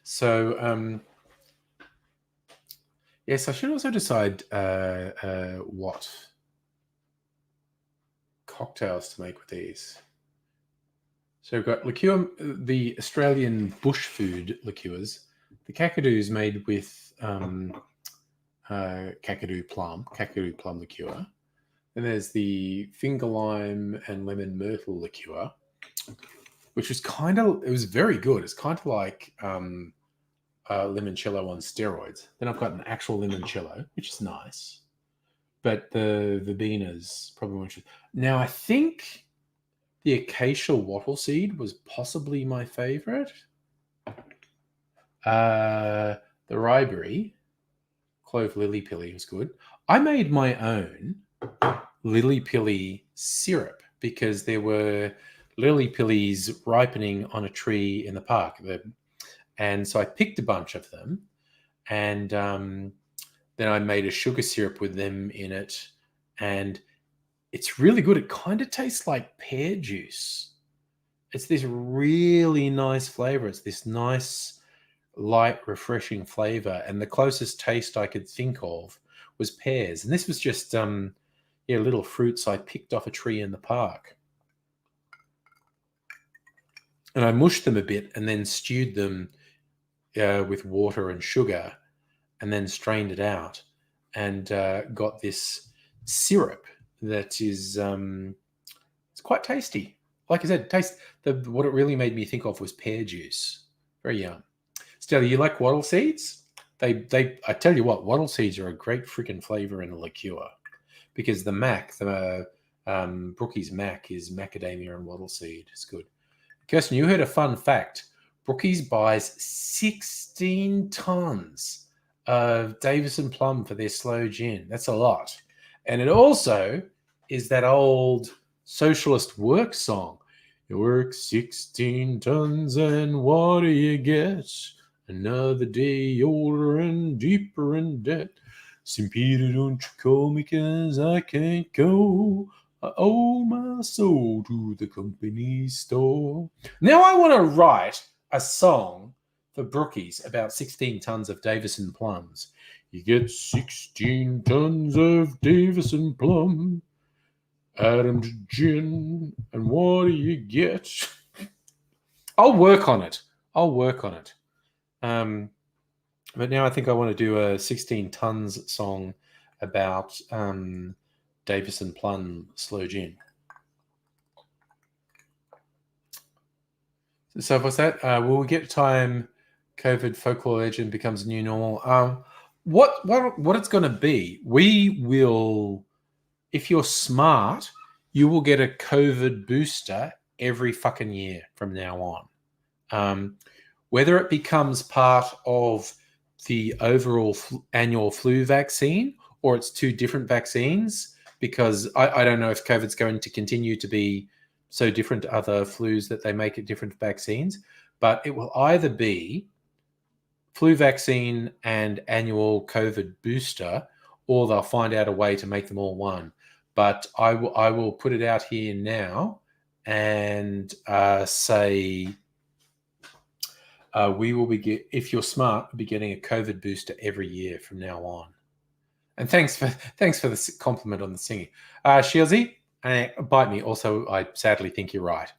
So, yes, I should also decide what cocktails to make with these. So we've got liqueur, the Australian bush food liqueurs. The Kakadu is made with Kakadu plum liqueur. And there's the finger lime and lemon myrtle liqueur, which was it was very good. It's kind of like limoncello on steroids. Then I've got an actual limoncello, which is nice. But the Verbina's probably one. Now I think the acacia wattle seed was possibly my favorite. The Ribery clove lily pilly was good. I made my own lily pilly syrup because there were lily pillies ripening on a tree in the park. And so I picked a bunch of them, and then I made a sugar syrup with them in it, and it's really good. It kind of tastes like pear juice. It's this really nice flavor. It's this nice, light, refreshing flavor, and the closest taste I could think of was pears. And this was just little fruits I picked off a tree in the park. And I mushed them a bit and then stewed them with water and sugar, and then strained it out, and got this syrup that is it's quite tasty. like I said, what it really made me think of was pear juice. Very yum. Stella, you like wattle seeds? I tell you what, wattle seeds are a great freaking flavor in a liqueur because Brookie's Mac is macadamia and wattle seed. It's good. Kirsten, you heard a fun fact. Brookie's buys 16 tons of Davison Plum for their slow gin. That's a lot. And it also is that old socialist work song. You work 16 tons and what do you get? Another day older and deeper in debt. St. Peter, don't you call me 'cause I can't go. I owe my soul to the company store. Now I want to write a song for Brookies about 16 tons of Davison plums. You get 16 tons of Davison plum. Add 'em to gin, and what do you get? I'll work on it. But now I think I want to do a 16 tons song about Davison Plum slow gin. So what's that? Will we get time COVID folklore legend becomes new normal? What it's going to be, we will, if you're smart, you will get a COVID booster every fucking year from now on. Whether it becomes part of the overall annual flu vaccine or it's two different vaccines, because I don't know if COVID's going to continue to be so different to other flus that they make it different vaccines, but it will either be flu vaccine and annual COVID booster, or they'll find out a way to make them all one. But I will put it out here now and say we will be, if you're smart, be getting a COVID booster every year from now on. And thanks for the compliment on the singing, Shieldsy. Bite me. Also, I sadly think you're right.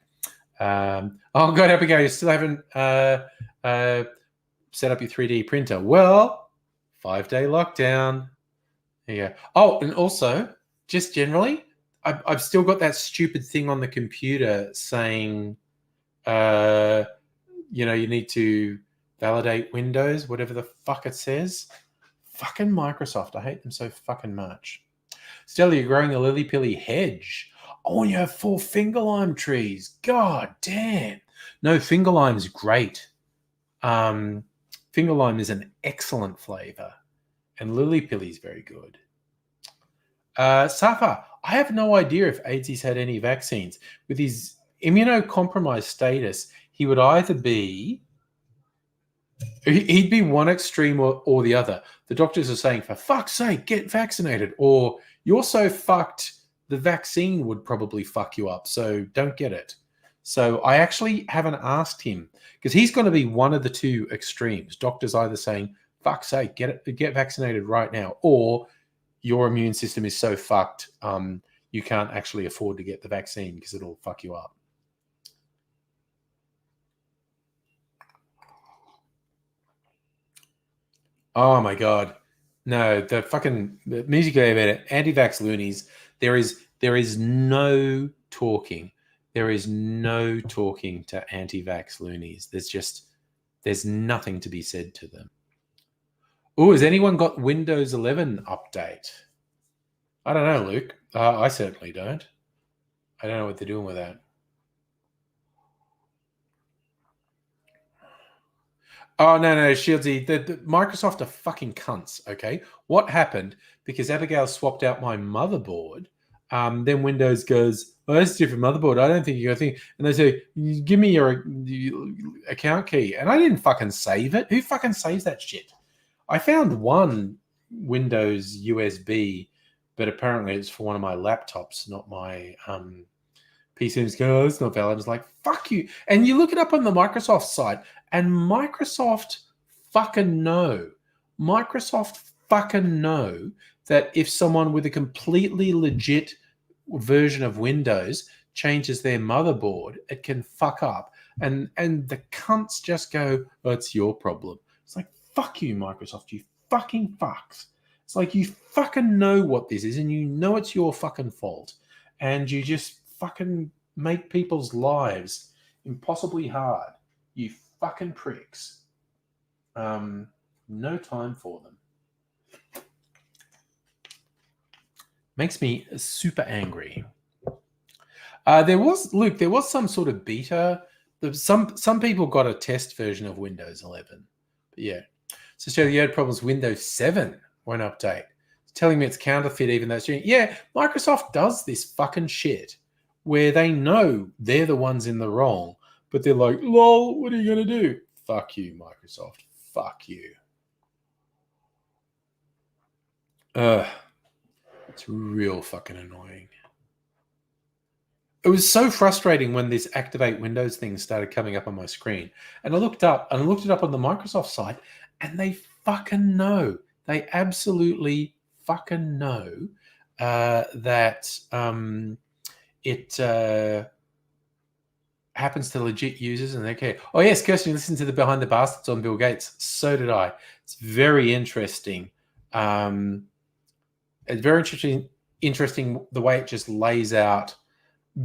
Oh God, Abigail, you still haven't set up your 3D printer. Well, 5-day lockdown. There you go. Oh, and also, just generally, I've still got that stupid thing on the computer saying, you need to validate Windows, whatever the fuck it says. Fucking Microsoft. I hate them so fucking much. Stella, you're growing a lily-pilly hedge. Oh, and you have 4 finger lime trees. God damn. No, finger lime is great. Finger lime is an excellent flavor. And lily-pilly is very good. Safa, I have no idea if AIDS's had any vaccines. With his immunocompromised status, he would either be... He'd be one extreme or the other. The doctors are saying, for fuck's sake, get vaccinated. Or you're so fucked, the vaccine would probably fuck you up. So don't get it. So I actually haven't asked him because he's going to be one of the two extremes. Doctors either saying, fuck's sake, get vaccinated right now. Or your immune system is so fucked, you can't actually afford to get the vaccine because it'll fuck you up. Oh my God. No, the music about it, anti-vax loonies, there is no talking. There is no talking to anti-vax loonies. There's nothing to be said to them. Oh, has anyone got Windows 11 update? I don't know, Luke. I certainly don't. I don't know what they're doing with that. Oh, no, Shieldsy, the Microsoft are fucking cunts, okay? What happened, because Abigail swapped out my motherboard, then Windows goes, oh, that's a different motherboard. I don't think you're going to think. And they say, give me your account key. And I didn't fucking save it. Who fucking saves that shit? I found one Windows USB, but apparently it's for one of my laptops, not my PC. And go, oh, it's not valid. It's like, fuck you. And you look it up on the Microsoft site, and Microsoft fucking know. Microsoft fucking know that if someone with a completely legit version of Windows changes their motherboard, it can fuck up. And the cunts just go, oh, it's your problem. It's like, fuck you, Microsoft, you fucking fucks. It's like you fucking know what this is and you know it's your fucking fault. And you just fucking make people's lives impossibly hard. You fucking pricks. No time for them. Makes me super angry. There was some sort of beta. Some people got a test version of Windows 11. But yeah. So Shelley, you had problems. Windows 7 won't update. It's telling me it's counterfeit even though it's doing. Yeah, Microsoft does this fucking shit where they know they're the ones in the wrong, but they're like, lol, what are you going to do? Fuck you, Microsoft. Fuck you. It's real fucking annoying. It was so frustrating when this activate Windows thing started coming up on my screen. And I looked it up on the Microsoft site, and they fucking know. They absolutely fucking know that it happens to legit users, and they care. Oh yes, Kirsten, listen to the Behind the Bastards on Bill Gates. So did I. It's very interesting. It's very interesting the way it just lays out.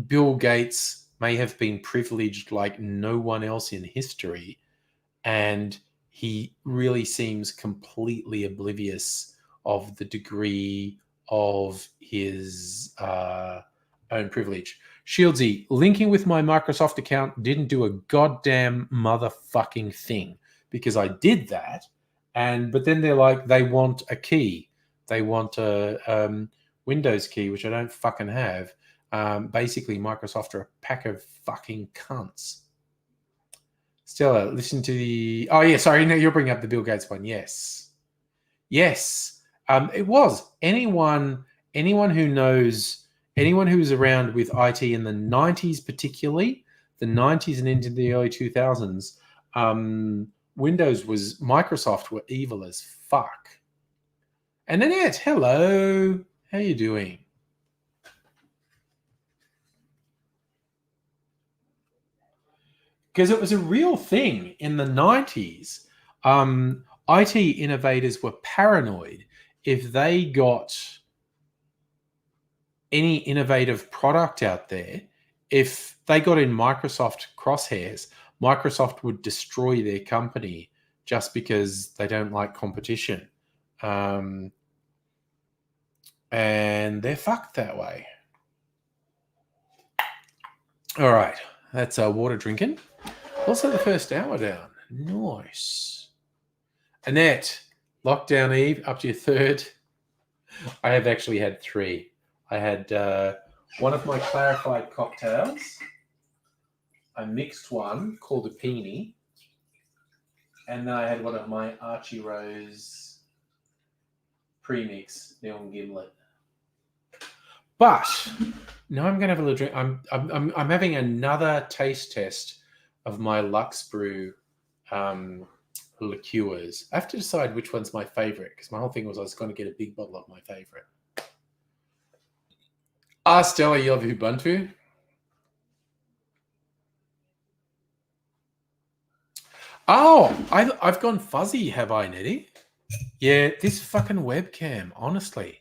Bill Gates may have been privileged like no one else in history, and he really seems completely oblivious of the degree of his own privilege. Shieldsy, linking with my Microsoft account didn't do a goddamn motherfucking thing because I did that, but then they're like, they want a key. They want a Windows key, which I don't fucking have. Basically, Microsoft are a pack of fucking cunts. Stella, listen to the... Oh, yeah, sorry. No, you're bringing up the Bill Gates one. Yes. Yes. It was. Anyone who knows... Anyone who was around with IT in the 90s particularly, the 90s and into the early 2000s, Microsoft were evil as fuck. And Annette, hello. How you doing? Because it was a real thing in the 90s. IT innovators were paranoid if they got any innovative product out there, if they got in Microsoft crosshairs, Microsoft would destroy their company just because they don't like competition. And they're fucked that way. All right. That's water drinking. Also the first hour down. Nice. Annette, Lockdown Eve, up to your third. I have actually had 3. I had one of my clarified cocktails. I mixed one called a Peony. And then I had one of my Archie Rose premix Neon Gimlet. But now I'm going to have a little drink. I'm having another taste test of my Lux Brew liqueurs. I have to decide which one's my favorite because my whole thing was I was going to get a big bottle of my favorite. Stella, you love Ubuntu? Oh, I've gone fuzzy, have I, Nettie? Yeah, this fucking webcam, honestly.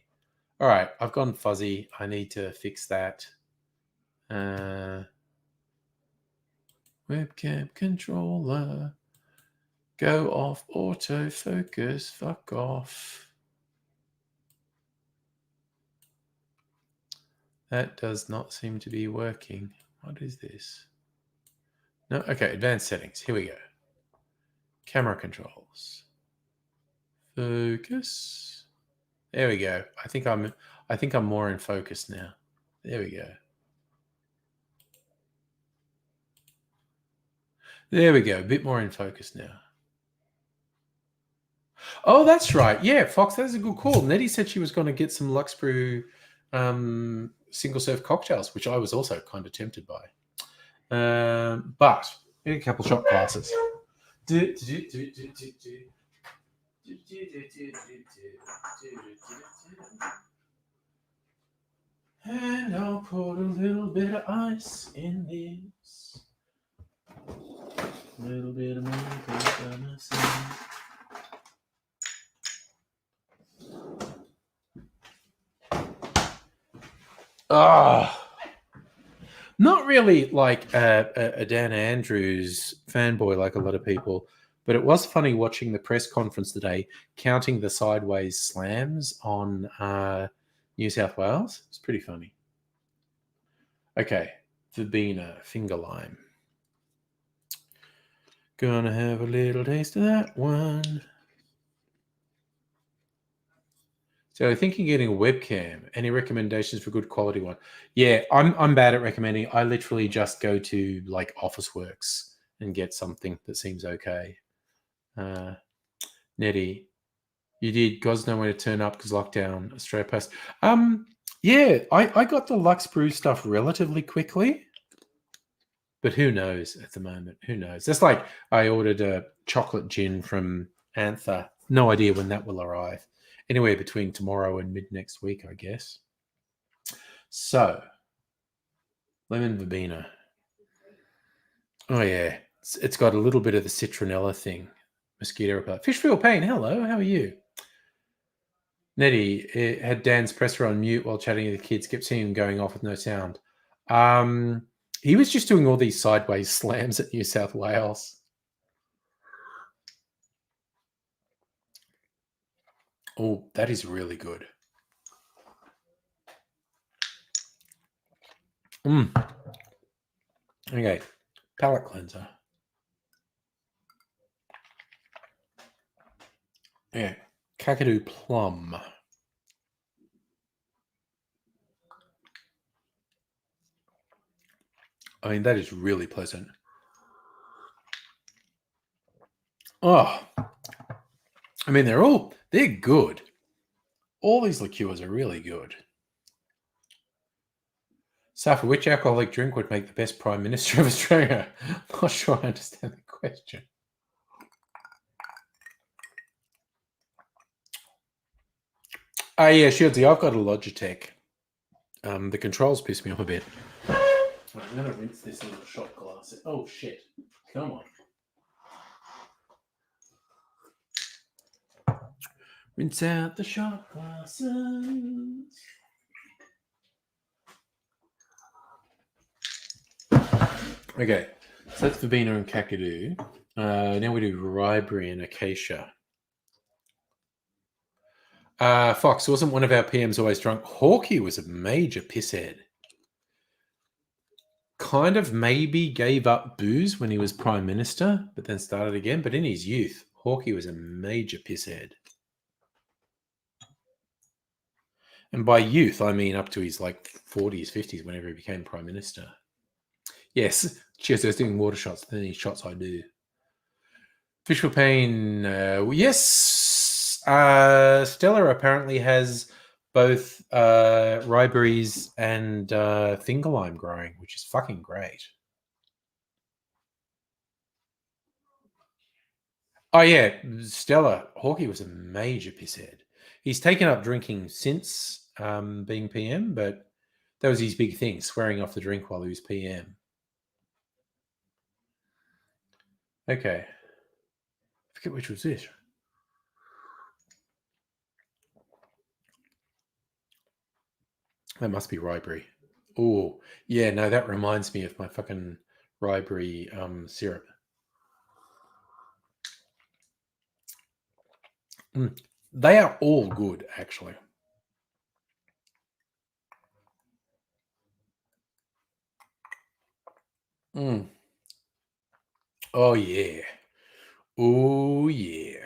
All right, I've gone fuzzy. I need to fix that. Webcam controller. Go off autofocus. Fuck off. That does not seem to be working. What is this? No, okay, advanced settings. Here we go. Camera controls. Focus. There we go. I think I'm more in focus now. There we go. There we go. A bit more in focus now. Oh, that's right. Yeah, Fox, that's a good call. Nettie said she was going to get some Lux Brew single serve cocktails, which I was also kind of tempted by. But a couple shot glasses. And I'll put a little bit of ice in this. A little bit of milk. Not really like a Dan Andrews fanboy like a lot of people, but it was funny watching the press conference today, counting the sideways slams on New South Wales. It's pretty funny. Okay, Verbena, finger lime. Gonna have a little taste of that one. So thinking getting a webcam. Any recommendations for good quality one? Yeah, I'm bad at recommending. I literally just go to like Officeworks and get something that seems okay. Nettie, you did God's know when to turn up because lockdown Australia Post. Yeah, I got the Lux Brew stuff relatively quickly, but who knows at the moment? Who knows? That's like I ordered a chocolate gin from Anther. No idea when that will arrive. Anywhere between tomorrow and mid next week, I guess. So, lemon verbena. Oh yeah, it's got a little bit of the citronella thing. Mosquito repellent. Fish feel pain. Hello, how are you? Nettie had Dan's presser on mute while chatting to the kids. Kept seeing him going off with no sound. He was just doing all these sideways slams at New South Wales. Oh, that is really good. Okay, palate cleanser. Yeah, Kakadu plum. I mean, that is really pleasant. Oh, I mean, they're good. All these liqueurs are really good. Safa, which alcoholic drink would make the best Prime Minister of Australia? Not sure I understand the question. Yeah, Shieldsy, I've got a Logitech. The controls piss me off a bit. I'm going to rinse this little shot glass. Oh, shit. Come on. Rinse out the shot glasses. Okay, so that's Verbena and Kakadu. Now we do Ribery and Acacia. Fox, wasn't one of our PMs always drunk? Hawkeye was a major pisshead. Kind of maybe gave up booze when he was Prime Minister, but then started again. But in his youth, Hawkeye was a major pisshead. And by youth, I mean up to his like 40s, 50s, whenever he became Prime Minister. Yes, cheers. I was doing water shots. Then these shots I do. Fish for pain. Yes. Stella apparently has both riberries and finger lime growing, which is fucking great. Oh yeah, Stella Hawkeye was a major pisshead. He's taken up drinking since being PM, but that was his big thing, swearing off the drink while he was PM. Okay. I forget which was this. That must be Ribery. Oh, yeah, no, that reminds me of my fucking Ribery syrup. They are all good, actually. Oh, yeah. Oh, yeah.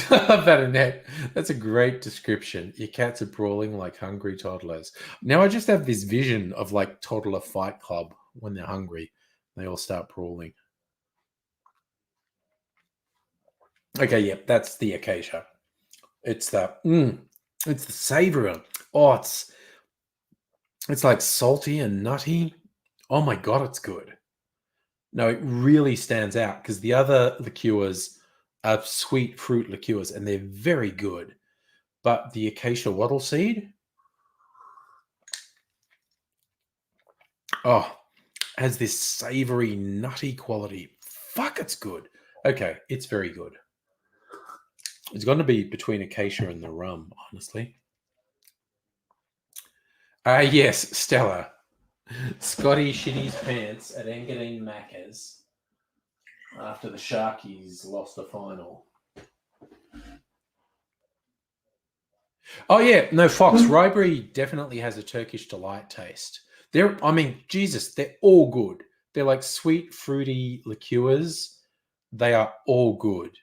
I love that, Annette. That's a great description. Your cats are brawling like hungry toddlers. Now I just have this vision of like toddler fight club when they're hungry. They all start brawling. Okay, yeah, that's the acacia. It's the it's the savor. Oh, it's like salty and nutty. Oh my god, it's good. No, it really stands out because the other liqueurs are sweet fruit liqueurs and they're very good. But the acacia wattle seed, oh, has this savory, nutty quality. Fuck, it's good. Okay, it's very good. It's going to be between acacia and the rum, honestly. Yes, Stella. Scotty shit his pants at Engadine Macca's after the Sharkies lost the final. Oh yeah, no, Fox. Ryberry definitely has a Turkish delight taste. Jesus, they're all good. They're like sweet, fruity liqueurs. They are all good.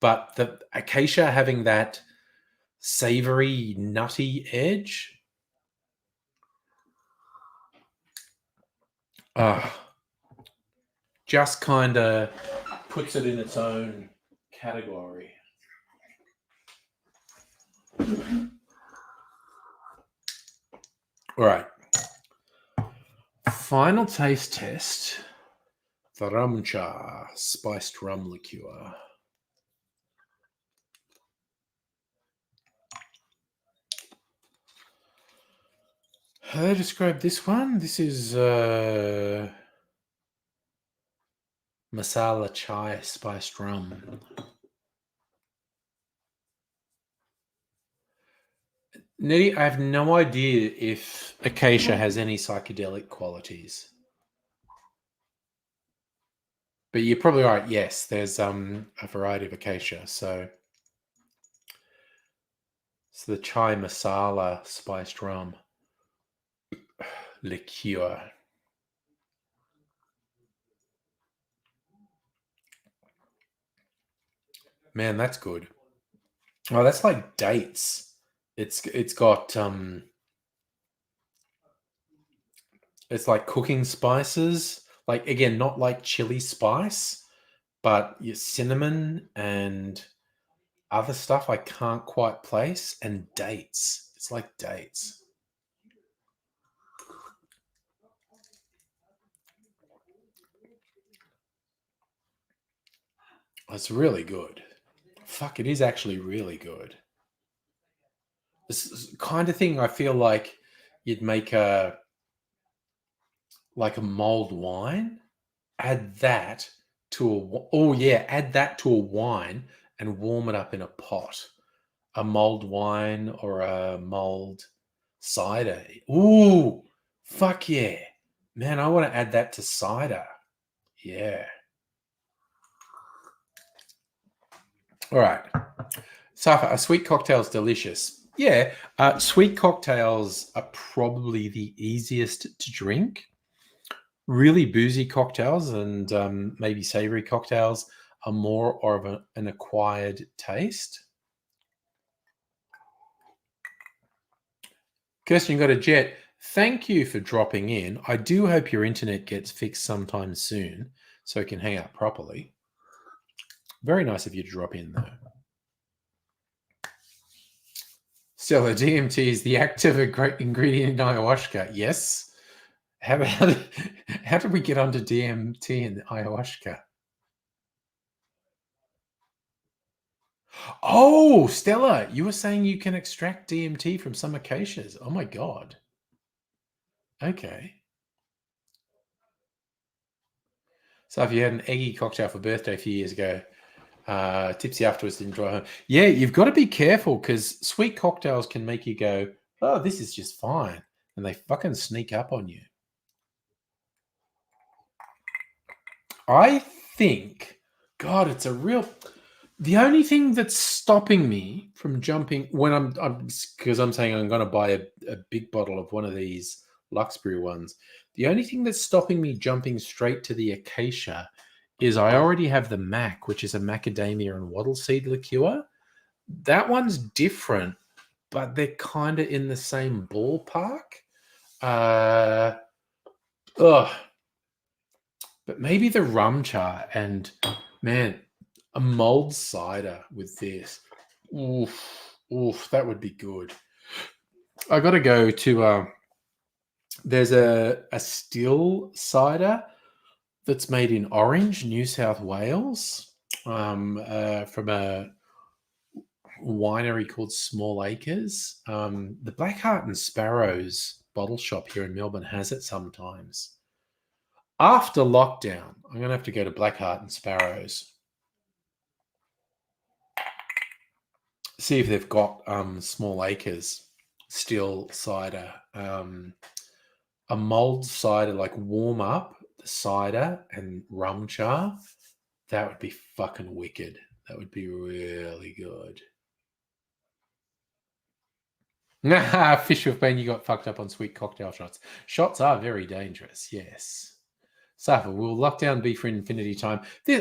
But the Acacia having that savory, nutty edge, just kind of puts it in its own category. All right. Final taste test. The rum cha, spiced rum liqueur. How do they describe this one? This is masala chai spiced rum. Nettie, I have no idea if Acacia has any psychedelic qualities. But you're probably right. Yes, there's a variety of Acacia. So it's the chai masala spiced rum liqueur. Man, that's good. Oh, that's like dates. It's got it's like cooking spices. Like again, not like chili spice, but your cinnamon and other stuff I can't quite place, and dates. It's like dates. It's really good. Fuck, it is actually really good. This kind of thing I feel like you'd make a mulled wine, add that add that to a wine and warm it up in a pot. A mulled wine or a mulled cider. Ooh, fuck yeah. Man, I want to add that to cider. Yeah. All right. Safa, a sweet cocktail is delicious. Yeah, sweet cocktails are probably the easiest to drink. Really boozy cocktails and maybe savory cocktails are more of an acquired taste. Kirsten, you got a jet. Thank you for dropping in. I do hope your internet gets fixed sometime soon so it can hang out properly. Very nice of you to drop in, though. Stella, DMT is the active ingredient in ayahuasca. Yes. How did we get onto DMT and ayahuasca? Oh, Stella, you were saying you can extract DMT from some acacias. Oh my God. Okay. So if you had an eggy cocktail for birthday a few years ago, tipsy afterwards, didn't drive home. Yeah, you've got to be careful because sweet cocktails can make you go, oh, this is just fine. And they fucking sneak up on you. I think, God, it's a real... The only thing that's stopping me from jumping when I'm because I'm saying I'm going to buy a big bottle of one of these Luxbury ones. The only thing that's stopping me jumping straight to the Acacia is I already have the Mac, which is a macadamia and wattle seed liqueur. That one's different, but they're kind of in the same ballpark. But maybe the rum char and man, a mulled cider with this. Oof, that would be good. I got to go to. There's a still cider that's made in Orange, New South Wales, from a winery called Small Acres. The Black Heart and Sparrows bottle shop here in Melbourne has it sometimes. After lockdown, I'm going to have to go to Black Heart and Sparrows. See if they've got Small Acres still cider. A mulled cider, like warm up the cider and rum char. That would be fucking wicked. That would be really good. Fish with pain, you got fucked up on sweet cocktail shots. Shots are very dangerous, yes. Safa, we'll lock down B for infinity time.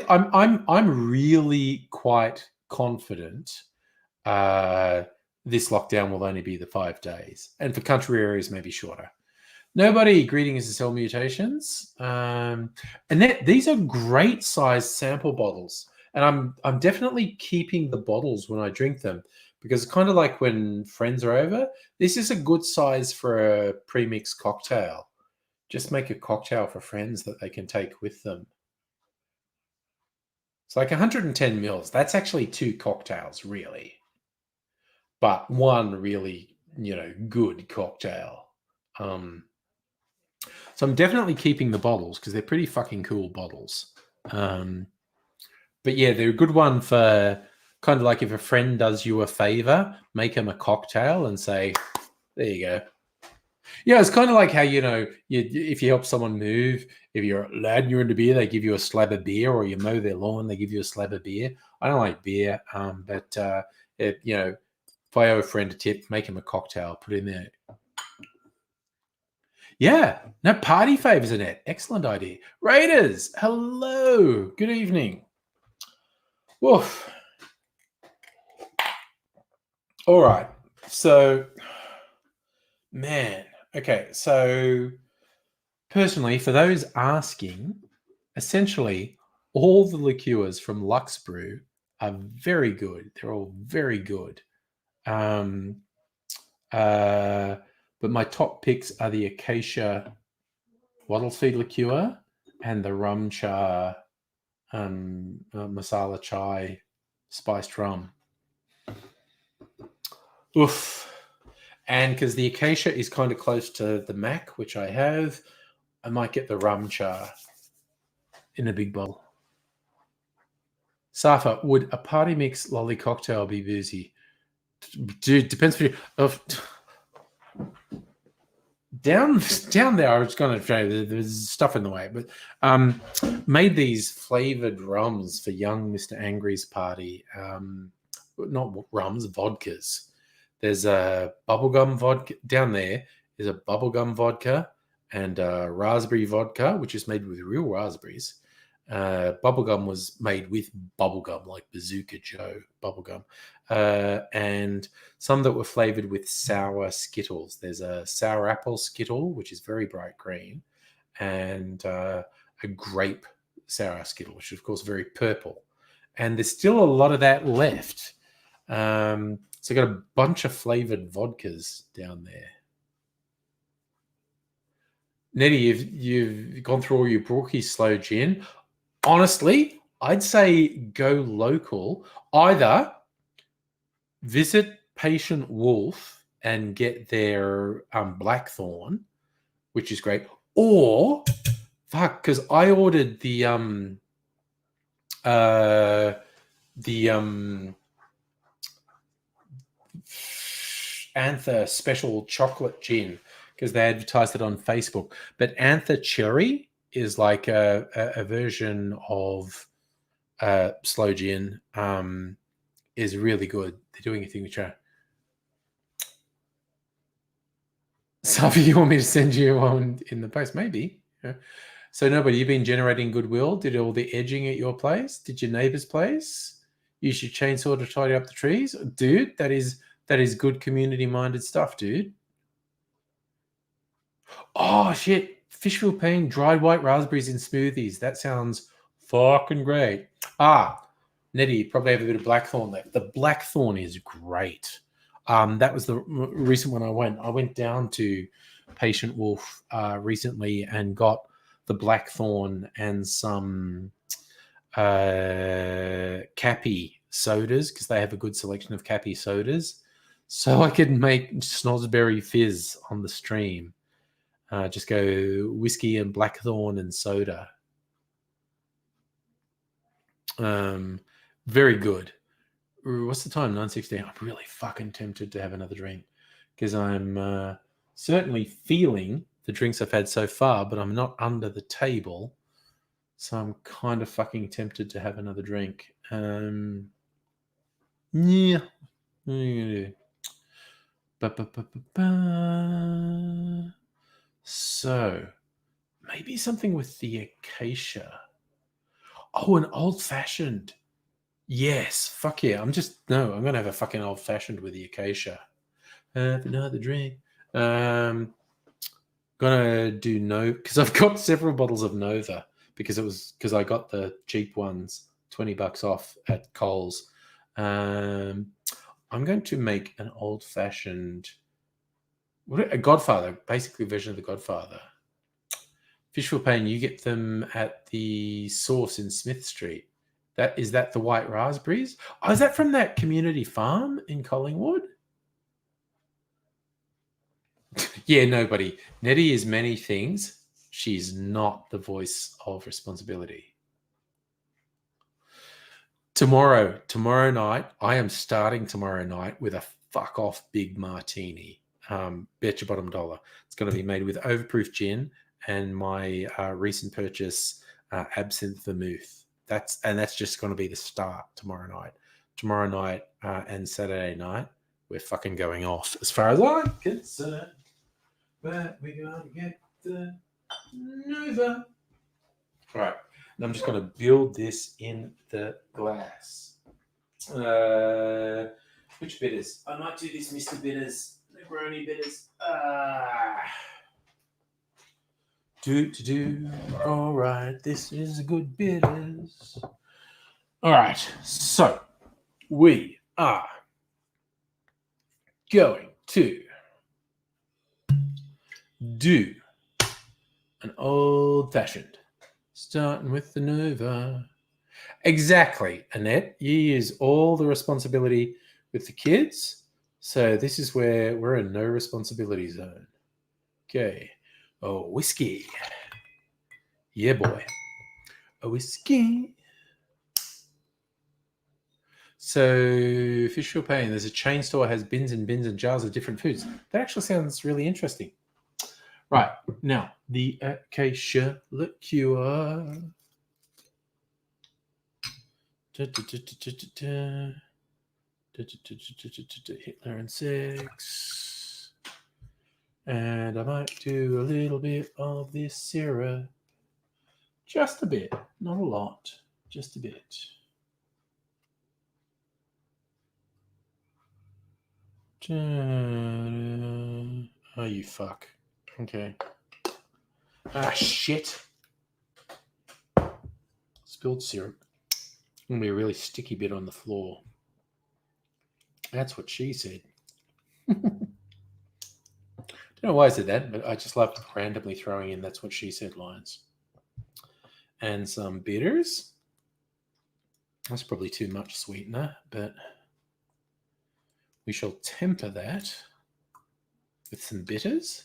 I'm really quite confident this lockdown will only be the 5 days. And for country areas, maybe shorter. Nobody, greetings to cell mutations. And these are great sized sample bottles. And I'm definitely keeping the bottles when I drink them because it's kind of like when friends are over. This is a good size for a pre-mixed cocktail. Just make a cocktail for friends that they can take with them. It's like 110 mils. That's actually 2 cocktails, really. But one really, good cocktail. So I'm definitely keeping the bottles because they're pretty fucking cool bottles. But yeah, they're a good one for kind of like if a friend does you a favor, make them a cocktail and say, there you go. Yeah, it's kind of like how, if you help someone move, if you're a lad and you're into beer, they give you a slab of beer, or you mow their lawn, they give you a slab of beer. I don't like beer, but if I owe a friend a tip, make him a cocktail, put it in there. Yeah, no, party favors, Annette. Excellent idea. Raiders, hello. Good evening. Woof. All right. So, man. Okay. So, personally, for those asking, essentially, all the liqueurs from Lux Brew are very good. They're all very good. But my top picks are the Acacia Wattle Feed liqueur and the Rum Char Masala Chai spiced rum. Oof. And because the Acacia is kind of close to the Mac, which I have, I might get the Rum Char in a big bottle. Safa, would a party mix lolly cocktail be boozy? Dude, depends for you. Down there, I was going to show you, there's stuff in the way, but made these flavored rums for young Mr. Angry's party. Not rums, vodkas. There's a bubblegum vodka down there. There's a bubblegum vodka and raspberry vodka, which is made with real raspberries. Bubblegum was made with bubblegum, like Bazooka Joe bubblegum. And some that were flavored with sour Skittles. There's a sour apple Skittle, which is very bright green, and a grape sour Skittle, which is, of course, very purple. And there's still a lot of that left. So I got a bunch of flavored vodkas down there. Nettie, you've gone through all your Brookie slow gin. Honestly, I'd say go local. Either visit Patient Wolf and get their Blackthorn, which is great, or because I ordered the Anther special chocolate gin because they advertised it on Facebook. But Anther Cherry is like a version of slow gin. Is really good. They're doing a thing with you. Safi, you want me to send you one in the post? Maybe. Yeah. So nobody, you've been generating goodwill. Did all the edging at your place? Did your neighbor's place? Use your chainsaw to tidy up the trees? Dude, that is good community-minded stuff, dude. Oh, shit. Fish Philippine dried white raspberries in smoothies. That sounds fucking great. Nettie, you probably have a bit of Blackthorn left. The Blackthorn is great. That was the recent one I went. I went down to Patient Wolf recently and got the Blackthorn and some Cappy sodas because they have a good selection of Cappy sodas. So I could make Snosberry Fizz on the stream. Just go whiskey and Blackthorn and soda. Very good. What's the time? 9:16. I'm really fucking tempted to have another drink. because I'm certainly feeling the drinks I've had so far, but I'm not under the table. So I'm kind of fucking tempted to have another drink. Yeah. So maybe something with the acacia. Oh, an old fashioned. Yes, fuck yeah. I'm gonna have a fucking old fashioned with the acacia. Have another drink. Gonna do no because I've got several bottles of Nova because I got the cheap ones, $20 off at Coles. I'm going to make an old fashioned, a Godfather, basically a version of the Godfather. Fish for Pain, you get them at the Source in Smith Street. Is that the white raspberries? Oh, is that from that community farm in Collingwood? Yeah, nobody. Nettie is many things. She's not the voice of responsibility. Tomorrow night, I am starting tomorrow night with a fuck off big martini. Bet your bottom dollar. It's going to be made with overproof gin and my recent purchase absinthe vermouth. That's just going to be the start tomorrow night. Tomorrow night and Saturday night, we're fucking going off as far as I'm concerned. But we're going to get the Nova. All right. And I'm just going to build this in the glass. Which bitters? I might do this Mr. Bitters. Negroni bitters. All right. This is a good bitters. All right. So we are going to do an old fashioned, starting with the Nova. Exactly, Annette. You use all the responsibility with the kids. So this is where we're in no responsibility zone. Okay. Oh, whiskey. Yeah, boy. A whiskey. So, Fish for Pain, there's a chain store has bins and bins and jars of different foods. That actually sounds really interesting. Right. Now, the acacia liqueur. Hitler and sex. And I might do a little bit of this syrup. Just a bit. Not a lot. Just a bit. Oh, you fuck. Okay. Ah, shit. Spilled syrup. Gonna be a really sticky bit on the floor. That's what she said. Don't know why I said that, but I just love randomly throwing in "that's what she said" lines. And some bitters. That's probably too much sweetener, but we shall temper that with some bitters.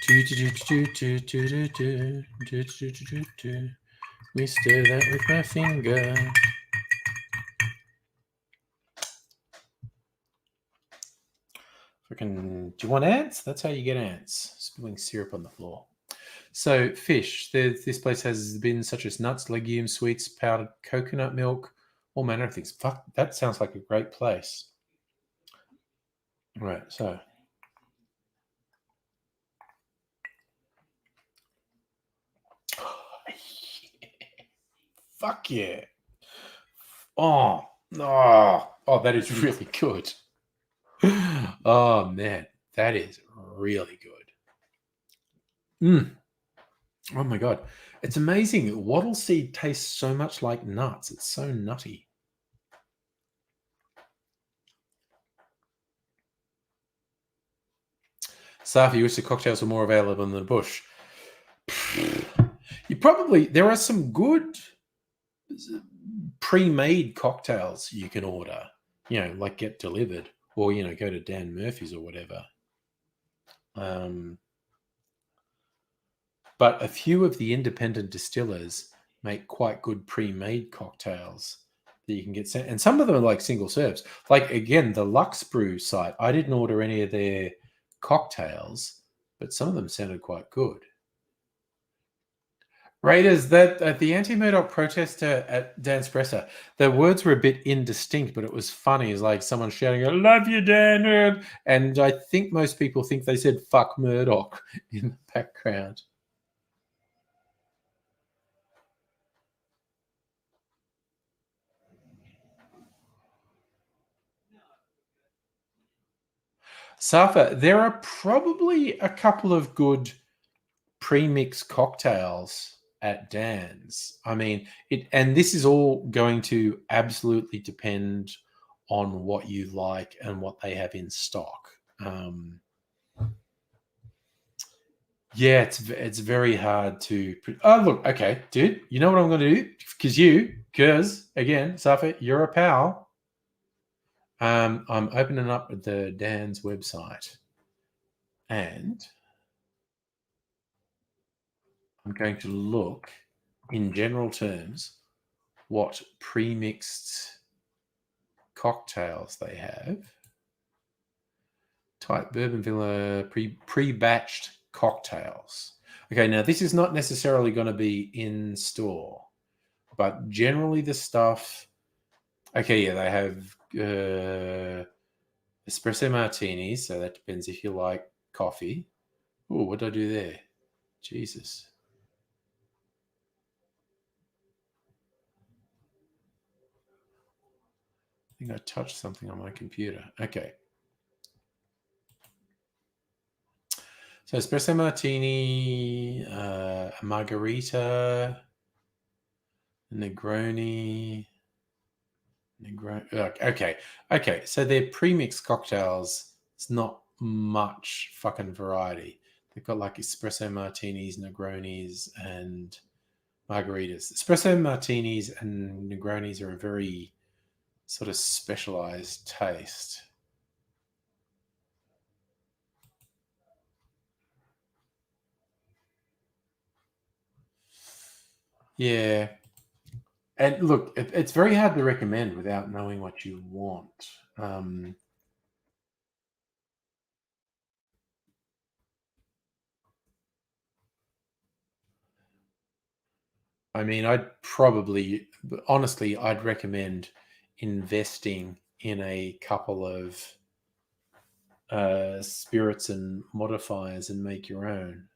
We stir that with my finger. Do you want ants? That's how you get ants. Spilling syrup on the floor. So fish. This place has bins such as nuts, legumes, sweets, powdered coconut milk, all manner of things. Fuck, that sounds like a great place. All right, so. Fuck yeah. Oh, that is really good. Oh, man, that is really good. Oh, my God. It's amazing. Wattle seed tastes so much like nuts. It's so nutty. Safi, you wish the cocktails were more available in the bush. There are some good pre-made cocktails you can order, like get delivered or, go to Dan Murphy's or whatever. But a few of the independent distillers make quite good pre-made cocktails. that you can get sent, and some of them are like single serves. Like again, the Lux Brew site, I didn't order any of their cocktails, but some of them sounded quite good. Raiders, that at the anti-Murdoch protester at Dan Spresser, the words were a bit indistinct, but it was funny. It's like someone shouting, "I love you, Dan," and I think most people think they said "fuck Murdoch" in the background. Safa, there are probably a couple of good pre-mixed cocktails at Dan's. I mean, and this is all going to absolutely depend on what you like and what they have in stock. Yeah, it's very hard to. Oh, look, okay, dude. You know what I'm going to do? Because again, Safa, you're a pal. I'm opening up the Dan's website, and I'm going to look in general terms what pre-mixed cocktails they have. Type Bourbon Villa pre-batched cocktails. Okay, now this is not necessarily going to be in store, but generally the stuff. Okay, yeah, they have espresso martinis, so that depends if you like coffee. Oh, what did I do there? Jesus. I think I touched something on my computer. Okay. So espresso martini, margarita, Negroni. Okay. So they're pre-mixed cocktails. It's not much fucking variety. They've got like espresso martinis, Negronis, and margaritas. Espresso martinis and Negronis are a very sort of specialized taste. Yeah. And look, it's very hard to recommend without knowing what you want. I mean, honestly, I'd recommend investing in a couple of spirits and modifiers and make your own.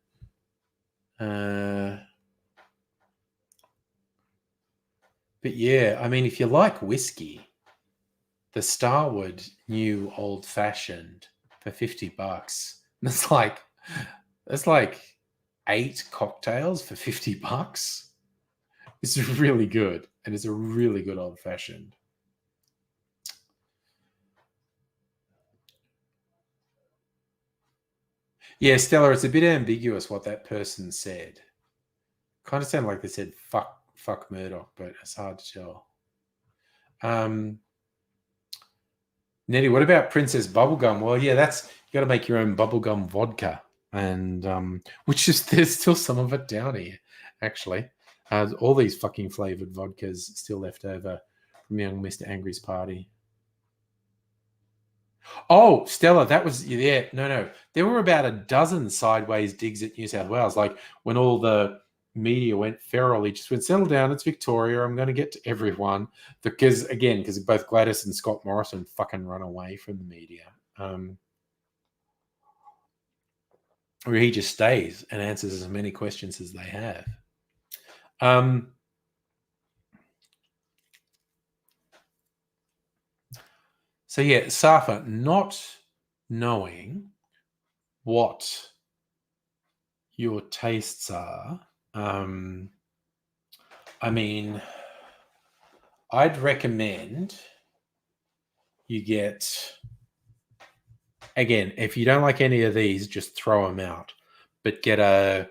But yeah, I mean, if you like whiskey, the Starwood New Old Fashioned for $50. That's like 8 cocktails for $50. It's really good, and it's a really good old fashioned. Yeah, Stella, it's a bit ambiguous what that person said. Kind of sounded like they said fuck Murdoch, but it's hard to tell. Nettie, what about Princess Bubblegum? Well, yeah, you got to make your own bubblegum vodka, and which is there's still some of it down here, actually. All these fucking flavored vodkas still left over from young Mr. Angry's party. Oh, Stella, that was no. There were about a dozen sideways digs at New South Wales. Like when all the media went feral, he just went, settle down, it's Victoria. I'm going to get to everyone. Because both Gladys and Scott Morrison fucking run away from the media. Where he just stays and answers as many questions as they have. So yeah, Safa, not knowing what your tastes are, I mean, I'd recommend you get, again, if you don't like any of these, just throw them out, but get a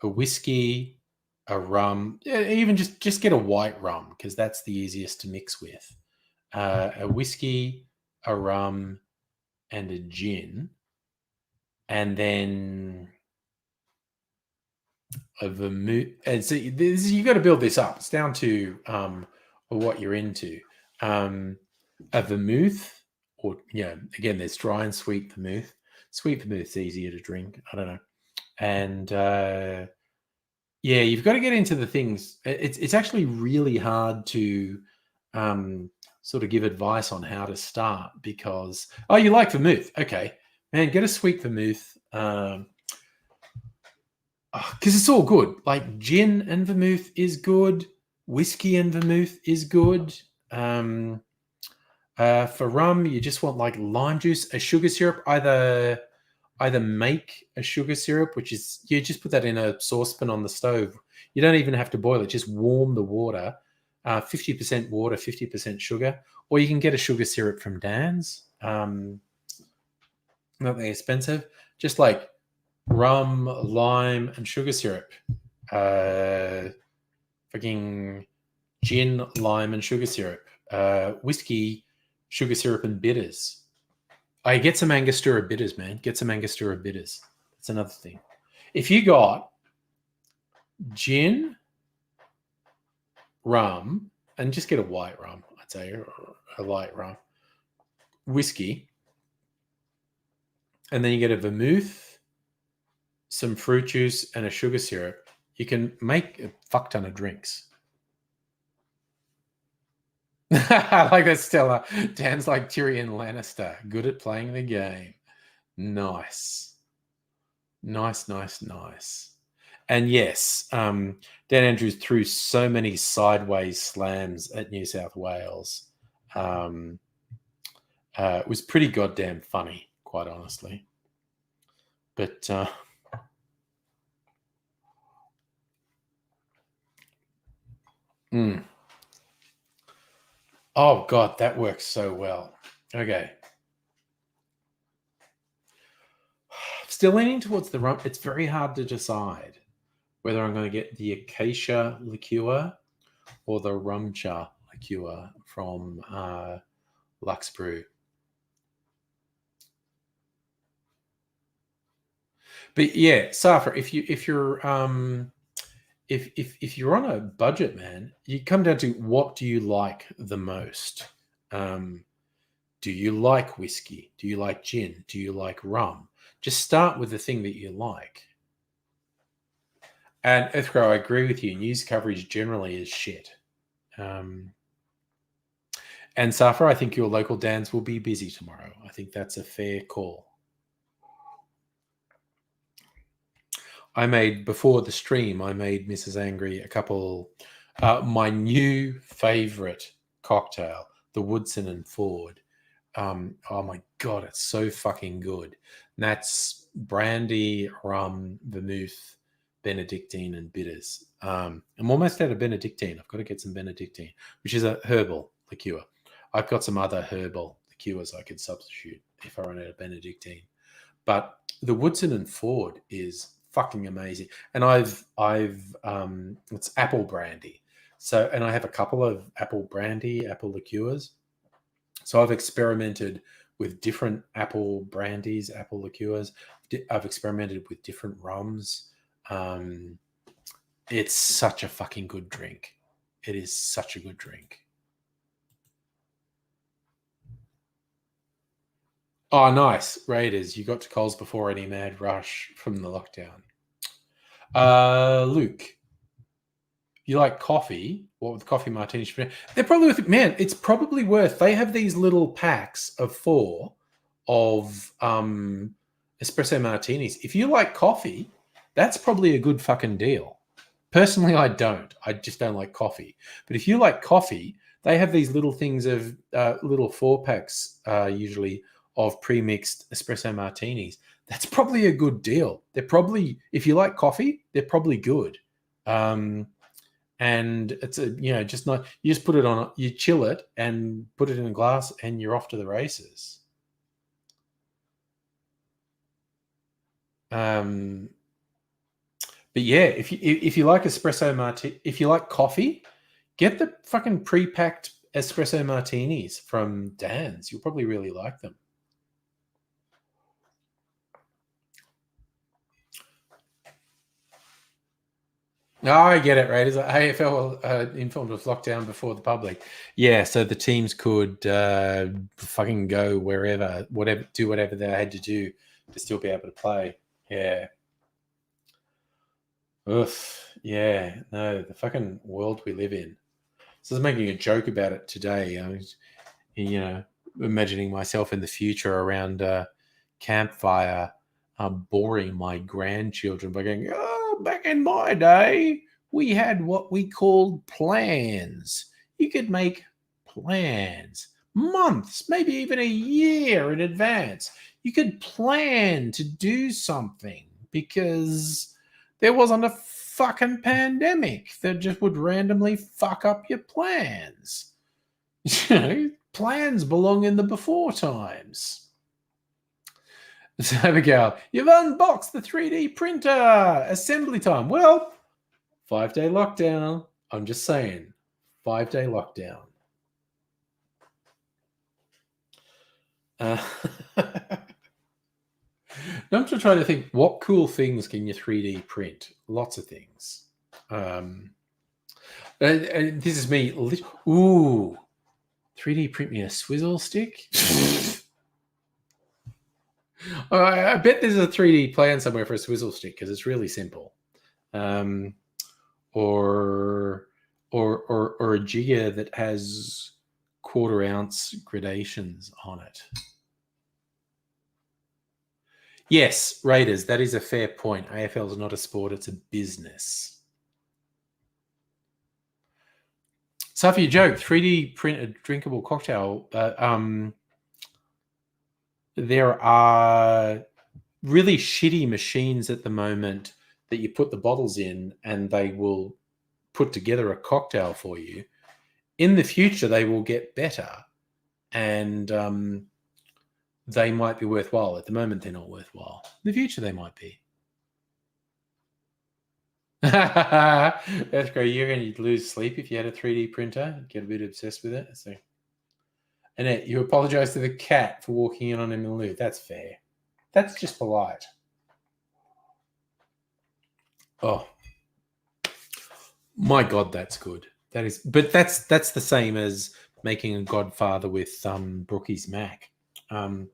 whiskey, a rum, even just get a white rum, because that's the easiest to mix with. A whiskey, a rum, and a gin, and then a vermouth. And so you got to build this up. It's down to or what you're into. A vermouth, or again, there's dry and sweet vermouth. Sweet vermouth's easier to drink. I don't know. And you've got to get into the things. It's actually really hard to sort of give advice on how to start because you like vermouth, okay, man, get a sweet vermouth because it's all good. Like gin and vermouth is good, whiskey and vermouth is good. For rum, you just want like lime juice, a sugar syrup. Either make a sugar syrup, which is you just put that in a saucepan on the stove. You don't even have to boil it; just warm the water. 50% water, 50% sugar, or you can get a sugar syrup from Dan's. Not that expensive. Just like rum, lime, and sugar syrup. Fucking gin, lime, and sugar syrup. Whiskey, sugar syrup, and bitters. Get some Angostura bitters, man. Get some Angostura bitters. That's another thing. If you got gin, rum, and just get a white rum, I'd say, or a light rum, whiskey, and then you get a vermouth, some fruit juice, and a sugar syrup, you can make a fuck ton of drinks. I like that, Stella. Dan's like Tyrion Lannister, good at playing the game. Nice. And yes, Dan Andrews threw so many sideways slams at New South Wales. It was pretty goddamn funny, quite honestly. But oh God, that works so well. Okay. Still leaning towards the rum. It's very hard to decide whether I'm going to get the acacia liqueur or the rum cha liqueur from Lux Brew. But yeah, Safa, if you're if you're on a budget, man, you come down to what do you like the most? Do you like whiskey? Do you like gin? Do you like rum? Just start with the thing that you like. And Ethro, I agree with you. News coverage generally is shit. And Safa, I think your local Dans will be busy tomorrow. I think that's a fair call. Before the stream, I made Mrs. Angry a couple, my new favorite cocktail, the Woodson and Ford. Oh my God, it's so fucking good. And that's brandy, rum, vermouth, Benedictine, and bitters. I'm almost out of Benedictine. I've got to get some Benedictine, which is a herbal liqueur. I've got some other herbal liqueurs I could substitute if I run out of Benedictine. But the Woodson and Ford is fucking amazing. And it's apple brandy. So, and I have a couple of apple liqueurs. So I've experimented with different apple brandies, apple liqueurs. I've experimented with different rums. It's such a fucking good drink. It is such a good drink. Oh, nice. Raiders, you got to Coles before any mad rush from the lockdown. Luke, you like coffee? What with coffee martinis? They're probably worth it. Man, it's probably worth. They have these little packs of 4 of espresso martinis. If you like coffee, that's probably a good fucking deal. Personally, I don't. I just don't like coffee. But if you like coffee, they have these little things of little 4 packs usually of pre-mixed espresso martinis. That's probably a good deal. They're probably, if you like coffee, they're probably good. And it's just not, you just put it on, you chill it and put it in a glass and you're off to the races. But yeah, if you like espresso martini, if you like coffee, get the fucking pre-packed espresso martinis from Dan's. You'll probably really like them. Oh, I get it, right? Is AFL informed of lockdown before the public? Yeah, so the teams could fucking go wherever, do whatever they had to do to still be able to play. Yeah. Oof. Yeah. No, the fucking world we live in. So I was making a joke about it today. I was, imagining myself in the future around a campfire, boring my grandchildren by going, "Oh, back in my day, we had what we called plans. You could make plans months, maybe even a year in advance. You could plan to do something because there wasn't a fucking pandemic that just would randomly fuck up your plans." Plans belong in the before times. So Abigail, you've unboxed the 3D printer. Assembly time. Well, 5-day lockdown. I'm just saying, 5-day lockdown. I'm just trying to think, what cool things can you 3D print? Lots of things. This is me. Ooh, 3D print me a swizzle stick? I bet there's a 3D plan somewhere for a swizzle stick because it's really simple. Or a jigger that has 1/4 ounce gradations on it. Yes, Raiders, that is a fair point. AFL is not a sport, it's a business. So for your joke, 3D printed drinkable cocktail. There are really shitty machines at the moment that you put the bottles in and they will put together a cocktail for you. In the future, they will get better and they might be worthwhile. At the moment, they're not worthwhile. In the future, they might be. That's great. You're going to lose sleep if you had a 3D printer. Get a bit obsessed with it. So, Annette, you apologize to the cat for walking in on him in the loo. That's fair. That's just polite. Oh, my God, that's good. That is, but that's the same as making a Godfather with Brookie's Mac. I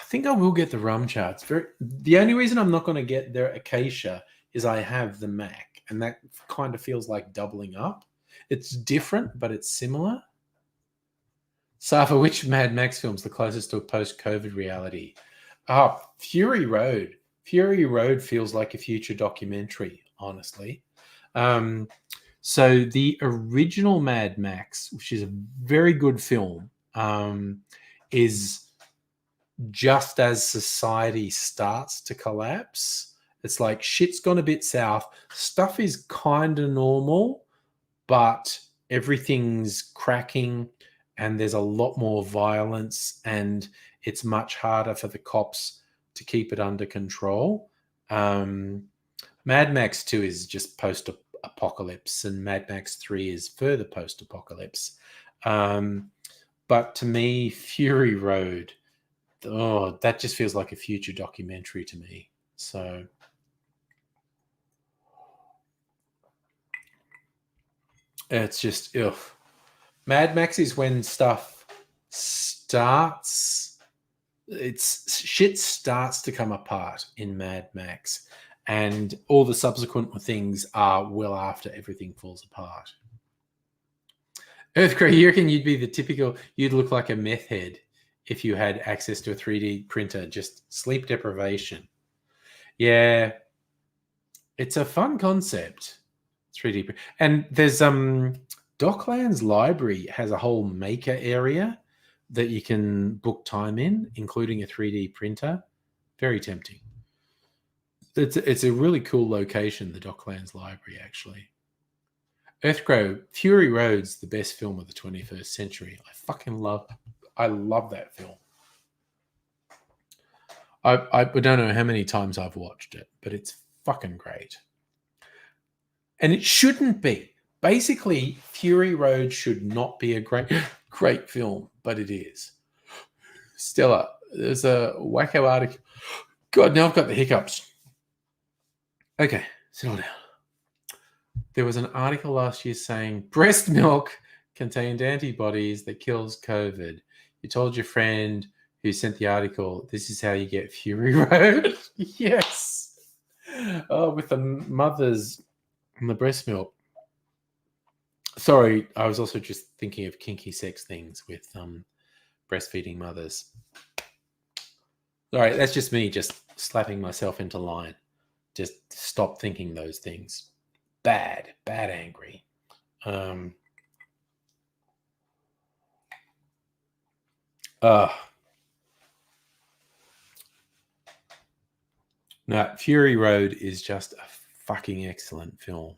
think I will get the rum charts. The only reason I'm not going to get their Acacia is I have the Mac, and that kind of feels like doubling up. It's different, but it's similar. Safa, which Mad Max film's the closest to a post-COVID reality? Fury Road. Fury Road feels like a future documentary, honestly. So the original Mad Max, which is a very good film, is just as society starts to collapse. It's like shit's gone a bit south. Stuff is kind of normal, but everything's cracking and there's a lot more violence and it's much harder for the cops to keep it under control. Mad Max 2 is just post-apocalypse and Mad Max 3 is further post-apocalypse. But to me, Fury Road, that just feels like a future documentary to me. So it's just, ugh. Mad Max is when stuff starts, shit starts to come apart in Mad Max, and all the subsequent things are well after everything falls apart. Earthquake, you reckon you'd look like a meth head if you had access to a 3D printer, just sleep deprivation. Yeah, it's a fun concept. 3D. And there's Docklands Library has a whole maker area that you can book time in, including a 3D printer. Very tempting. It's a really cool location, the Docklands Library, actually. Earthquake, Fury Road's the best film of the 21st century. I love that film. I don't know how many times I've watched it, but it's fucking great. And it shouldn't be. Basically, Fury Road should not be a great film, but it is. Stella, there's a wacko article. God, now I've got the hiccups. Okay, settle down. There was an article last year saying breast milk contained antibodies that kills COVID. You told your friend who sent the article, this is how you get Fury Road. Yes. Oh, with the mothers and the breast milk. Sorry, I was also just thinking of kinky sex things with breastfeeding mothers. All right, that's just me just slapping myself into line. Just stop thinking those things. Bad angry. No, Fury Road is just a fucking excellent film.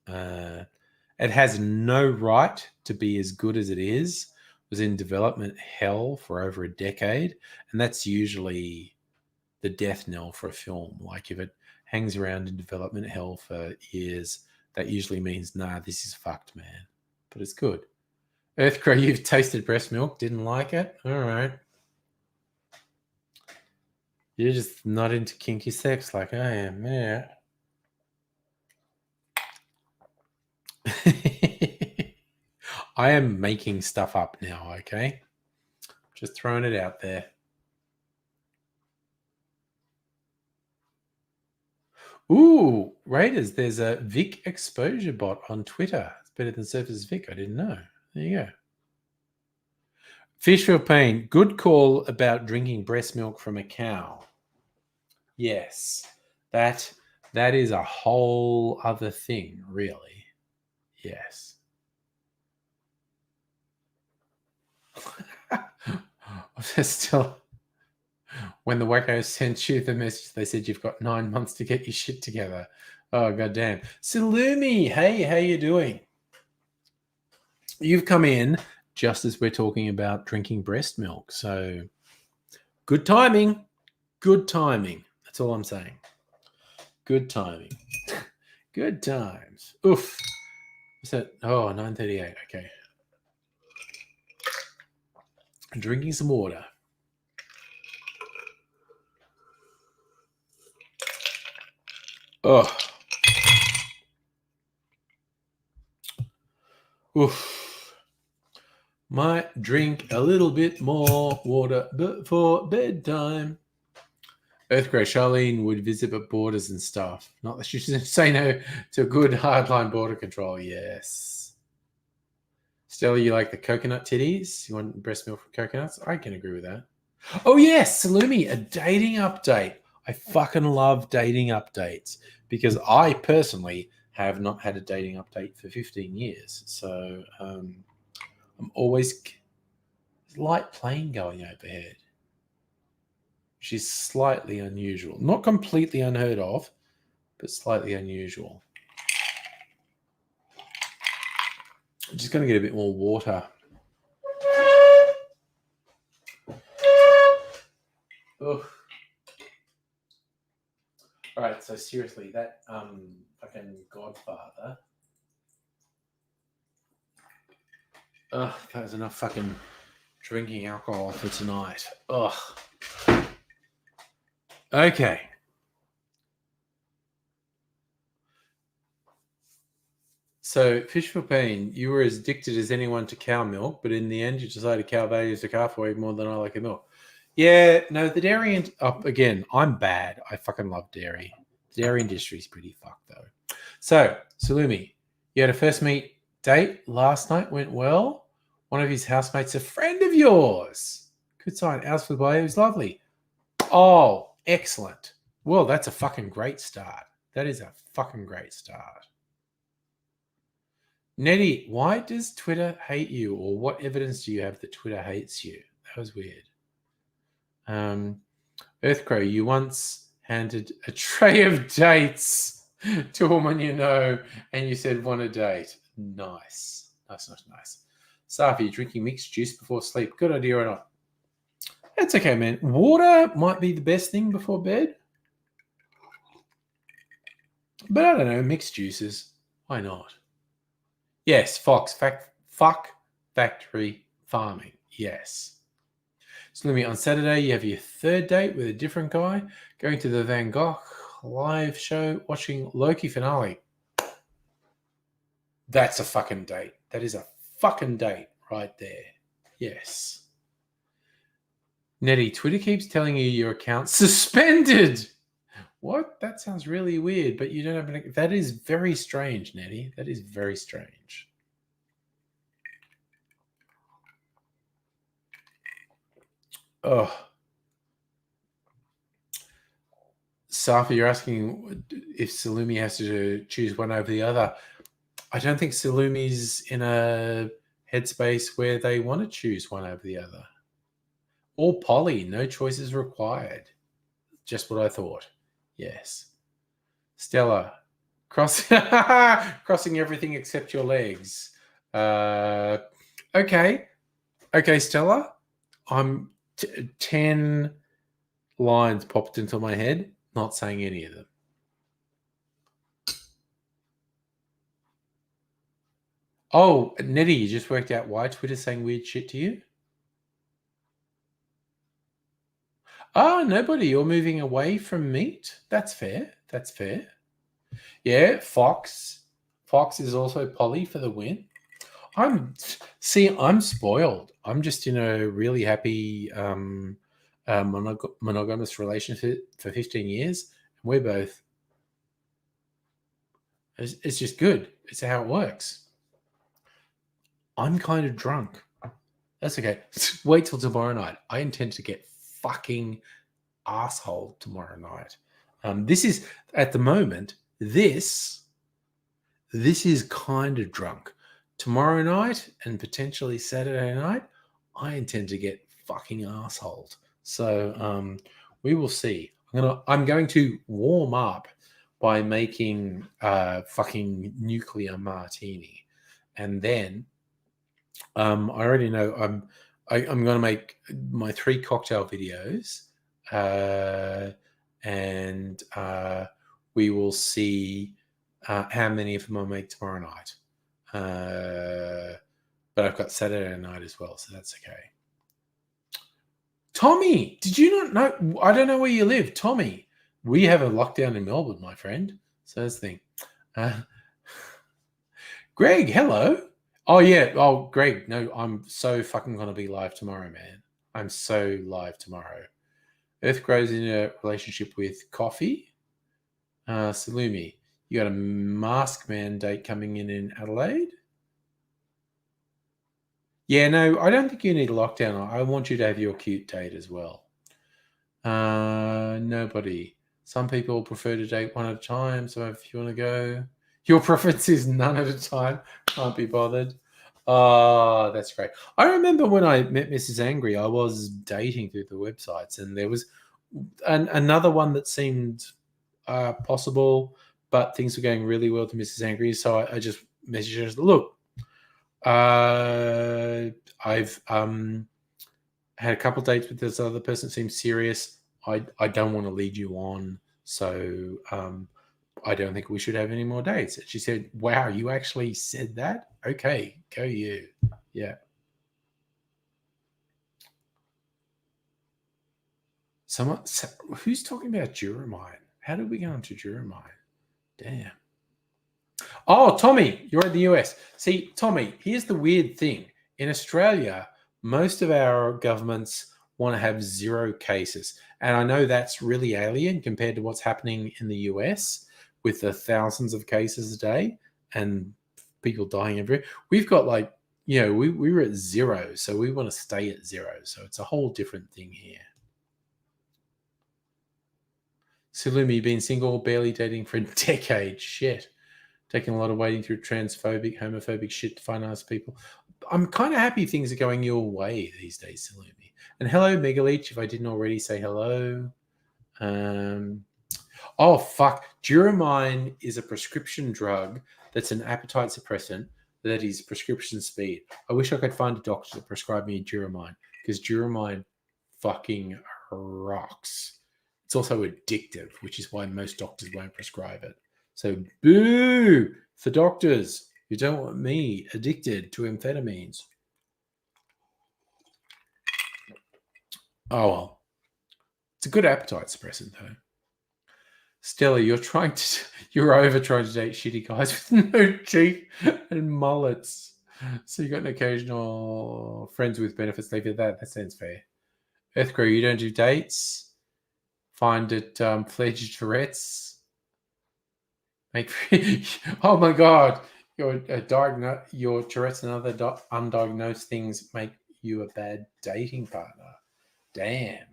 It has no right to be as good as it is. It was in development hell for over a decade, and that's usually the death knell for a film. Like if it hangs around in development hell for years, that usually means, nah, this is fucked, man. But it's good. Earthcrow, you've tasted breast milk, didn't like it? All right. You're just not into kinky sex like I am, yeah. I am making stuff up now, okay? Just throwing it out there. Ooh, Raiders, there's a Vic exposure bot on Twitter. It's better than Surface Vic. I didn't know. There you go. Fish for pain. Good call about drinking breast milk from a cow. Yes, that is a whole other thing, really. Yes. Still, when the Wacko sent you the message, they said you've got 9 months to get your shit together. Oh, goddamn. Salumi, hey, how you doing? You've come in just as we're talking about drinking breast milk. So good timing. Good timing. That's all I'm saying. Good timing. Good times. Oof. What's that? Oh, 9:38. Okay. Drinking some water. Oh. Oof. Might drink a little bit more water before bedtime. Earthquake Charlene would visit at borders and stuff. Not that she should say no to good hardline border control. Yes. Stella, you like the coconut titties? You want breast milk from coconuts? I can agree with that. Oh, yes, Salumi, a dating update. I fucking love dating updates because I personally have not had a dating update for 15 years. So I'm always light plane going overhead. Which is slightly unusual. Not completely unheard of, but slightly unusual. I'm just going to get a bit more water. Ugh. All right, so seriously, that fucking Godfather. Ugh, that was enough fucking drinking alcohol for tonight. Ugh. Okay. So, Fish for Pain, you were as addicted as anyone to cow milk, but in the end, you decided cow values the calf way more than I like a milk. Yeah, no, the dairy again, I'm bad. I fucking love dairy. The dairy industry's pretty fucked, though. So, Salumi, you had a first meet date last night, went well. One of his housemates, a friend of yours. Good sign. Ours for the boy, it was lovely. Oh, excellent. Well, that's a fucking great start. That is a fucking great start. Nettie, why does Twitter hate you? Or what evidence do you have that Twitter hates you? That was weird. Earthcrow, you once handed a tray of dates to a woman you know, and you said, want a date. Nice. Nice. Safi, drinking mixed juice before sleep. Good idea or not? That's okay, man. Water might be the best thing before bed. But I don't know, mixed juices. Why not? Yes, fuck factory farming. Yes. So let me on Saturday, you have your third date with a different guy, going to the Van Gogh live show, watching Loki finale. That's a fucking date. That is a fucking date right there. Yes. Nettie, Twitter keeps telling you your account's suspended. What? That sounds really weird, but you don't have an... That is very strange, Nettie. That is very strange. Oh. Safi, you're asking if Salumi has to choose one over the other. I don't think Salumi's in a headspace where they want to choose one over the other. Or Polly, no choices required. Just what I thought. Yes. Stella, crossing everything except your legs. Okay, Stella. I'm 10 lines popped into my head. Not saying any of them. Oh, Nettie, you just worked out why Twitter's saying weird shit to you? Oh, nobody. You're moving away from meat. That's fair. That's fair. Yeah, Fox. Fox is also Polly for the win. I'm spoiled. I'm just in a really happy monogamous relationship for 15 years. And we're both. It's just good. It's how it works. I'm kind of drunk. That's okay. Wait till tomorrow night. I intend to get fucking asshole tomorrow night. This is, at the moment, this is kind of drunk. Tomorrow night and potentially Saturday night, I intend to get fucking assholed. So we will see. I'm going to warm up by making fucking nuclear martini, and then I already know I'm going to make my 3 cocktail videos, and we will see how many of them I make tomorrow night. But I've got Saturday night as well, so that's okay. Tommy, did you not know? I don't know where you live. Tommy, we have a lockdown in Melbourne, my friend. So that's the thing. Greg, hello. Oh, yeah. Oh, Greg, no, I'm so fucking going to be live tomorrow, man. I'm so live tomorrow. Earth grows in a relationship with coffee. Salumi, you got a mask mandate coming in Adelaide? Yeah, no, I don't think you need a lockdown. I want you to have your cute date as well. Nobody. Some people prefer to date one at a time. So if you want to go, your preference is none at a time. Can't be bothered. Oh, that's great. I remember when I met Mrs. Angry, I was dating through the websites, and there was another one that seemed possible, but things were going really well to Mrs. Angry. So I just messaged her, look, I've had a couple dates with this other person. Seems serious. I don't want to lead you on, so I don't think we should have any more dates. And she said, wow, you actually said that? Okay, go you. Yeah. Who's talking about Duramine? How did we go into Duramine? Damn. Oh, Tommy, you're in the US. See, Tommy, here's the weird thing. In Australia, most of our governments want to have 0 cases. And I know that's really alien compared to what's happening in the US with the thousands of cases a day and people dying everywhere. We've got we were at 0, so we want to stay at 0. So it's a whole different thing here. Salumi, been single, barely dating for a decade. Shit. Taking a lot of wading through transphobic, homophobic shit to find nice people. I'm kind of happy things are going your way these days, Salumi. And hello, Megaleech, if I didn't already say hello. Oh, fuck. Duramine is a prescription drug that's an appetite suppressant that is prescription speed. I wish I could find a doctor to prescribe me Duramine, because Duramine fucking rocks. It's also addictive, which is why most doctors won't prescribe it. So boo for doctors who don't want me addicted to amphetamines. Oh, well. It's a good appetite suppressant, though. Stella, you're over trying to date shitty guys with no teeth and mullets. So you got an occasional friends with benefits. Leave it at that. That sounds fair. Earthgrow, you don't do dates. Find it fled your Tourette's. Oh my god, your Tourette's and other undiagnosed things make you a bad dating partner. Damn.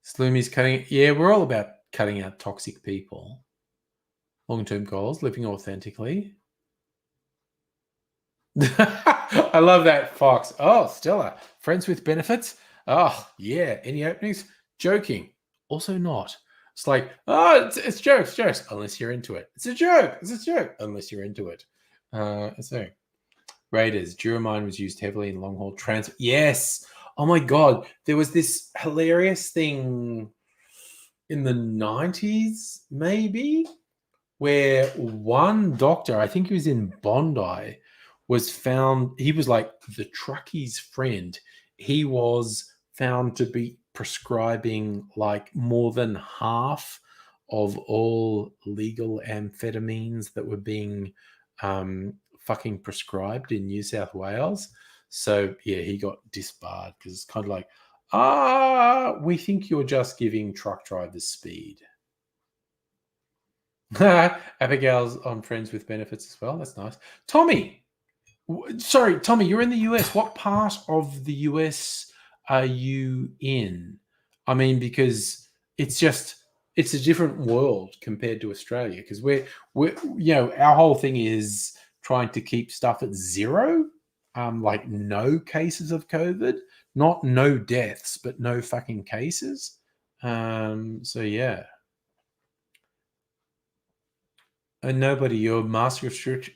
Sloomi's cutting. Yeah, we're all about cutting out toxic people. Long-term goals, living authentically. I love that, Fox. Oh, Stella, friends with benefits. Oh, yeah. Any openings? Joking. Also not. It's like, oh, it's jokes, unless you're into it. It's a joke, unless you're into it. So, Raiders, Duromine was used heavily in long-haul transport. Yes. Oh my God. There was this hilarious thing in the 90s, maybe, where one doctor, I think he was in Bondi, was found, he was like the truckie's friend. He was found to be prescribing like more than half of all legal amphetamines that were being fucking prescribed in New South Wales. So yeah, he got disbarred because it's kind of like, we think you're just giving truck drivers speed. Abigail's on friends with benefits as well. That's nice. Tommy, you're in the US. What part of the US are you in? I mean, because it's a different world compared to Australia. Because we're our whole thing is trying to keep stuff at zero, like no cases of COVID, not no deaths, but no fucking cases. So yeah. And nobody, your mask restriction.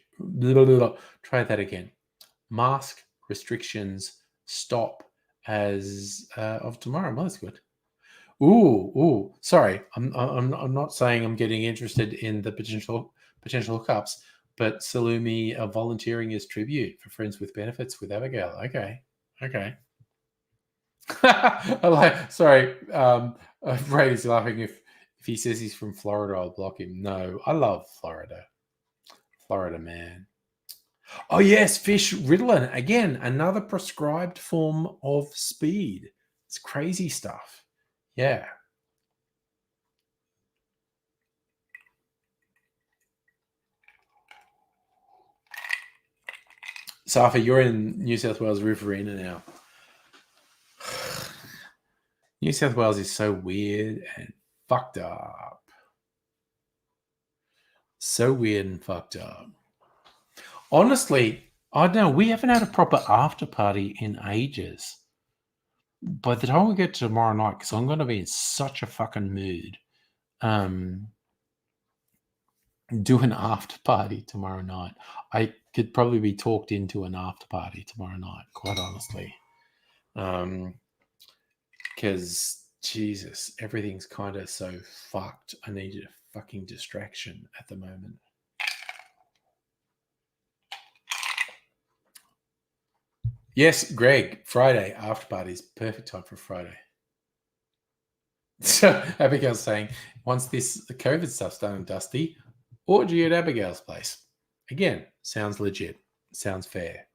Try that again. Mask restrictions stop as of tomorrow. Well, that's good. Ooh. Sorry, I'm not saying I'm getting interested in the potential hookups, but Salumi volunteering as tribute for friends with benefits with Abigail. Okay. Sorry, Brady's laughing. If he says he's from Florida, I'll block him. No, I love Florida. Florida man. Oh yes, fish Ritalin. Again, another prescribed form of speed. It's crazy stuff. Yeah. Safa, you're in New South Wales Riverina now. New South Wales is so weird and fucked up. So weird and fucked up. Honestly, I don't know. We haven't had a proper after party in ages. By the time we get to tomorrow night, because I'm going to be in such a fucking mood, do an after party tomorrow night. I could probably be talked into an after party tomorrow night, quite honestly. Because, Jesus, everything's kind of so fucked. I needed a fucking distraction at the moment. Yes, Greg, Friday after parties, perfect time for Friday. So Abigail's saying, once this COVID stuff's done and dusty, orgy at Abigail's place. Again, sounds legit. Sounds fair.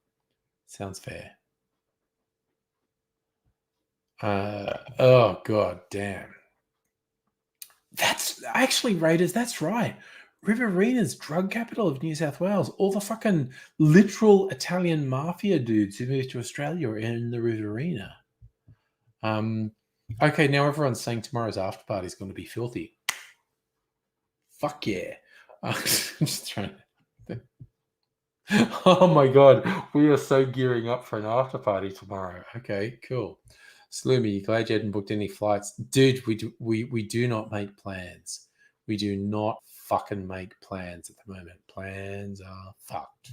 Oh god damn. That's actually, Raiders, that's right. Riverina's drug capital of New South Wales. All the fucking literal Italian mafia dudes who moved to Australia are in the Riverina. Okay, now everyone's saying tomorrow's after party is going to be filthy. Fuck yeah. I'm just trying to... Oh my god, we are so gearing up for an after party tomorrow. Okay, cool. Sloomy, glad you hadn't booked any flights. Dude, we do not make plans. We do not fucking make plans at the moment. Plans are fucked.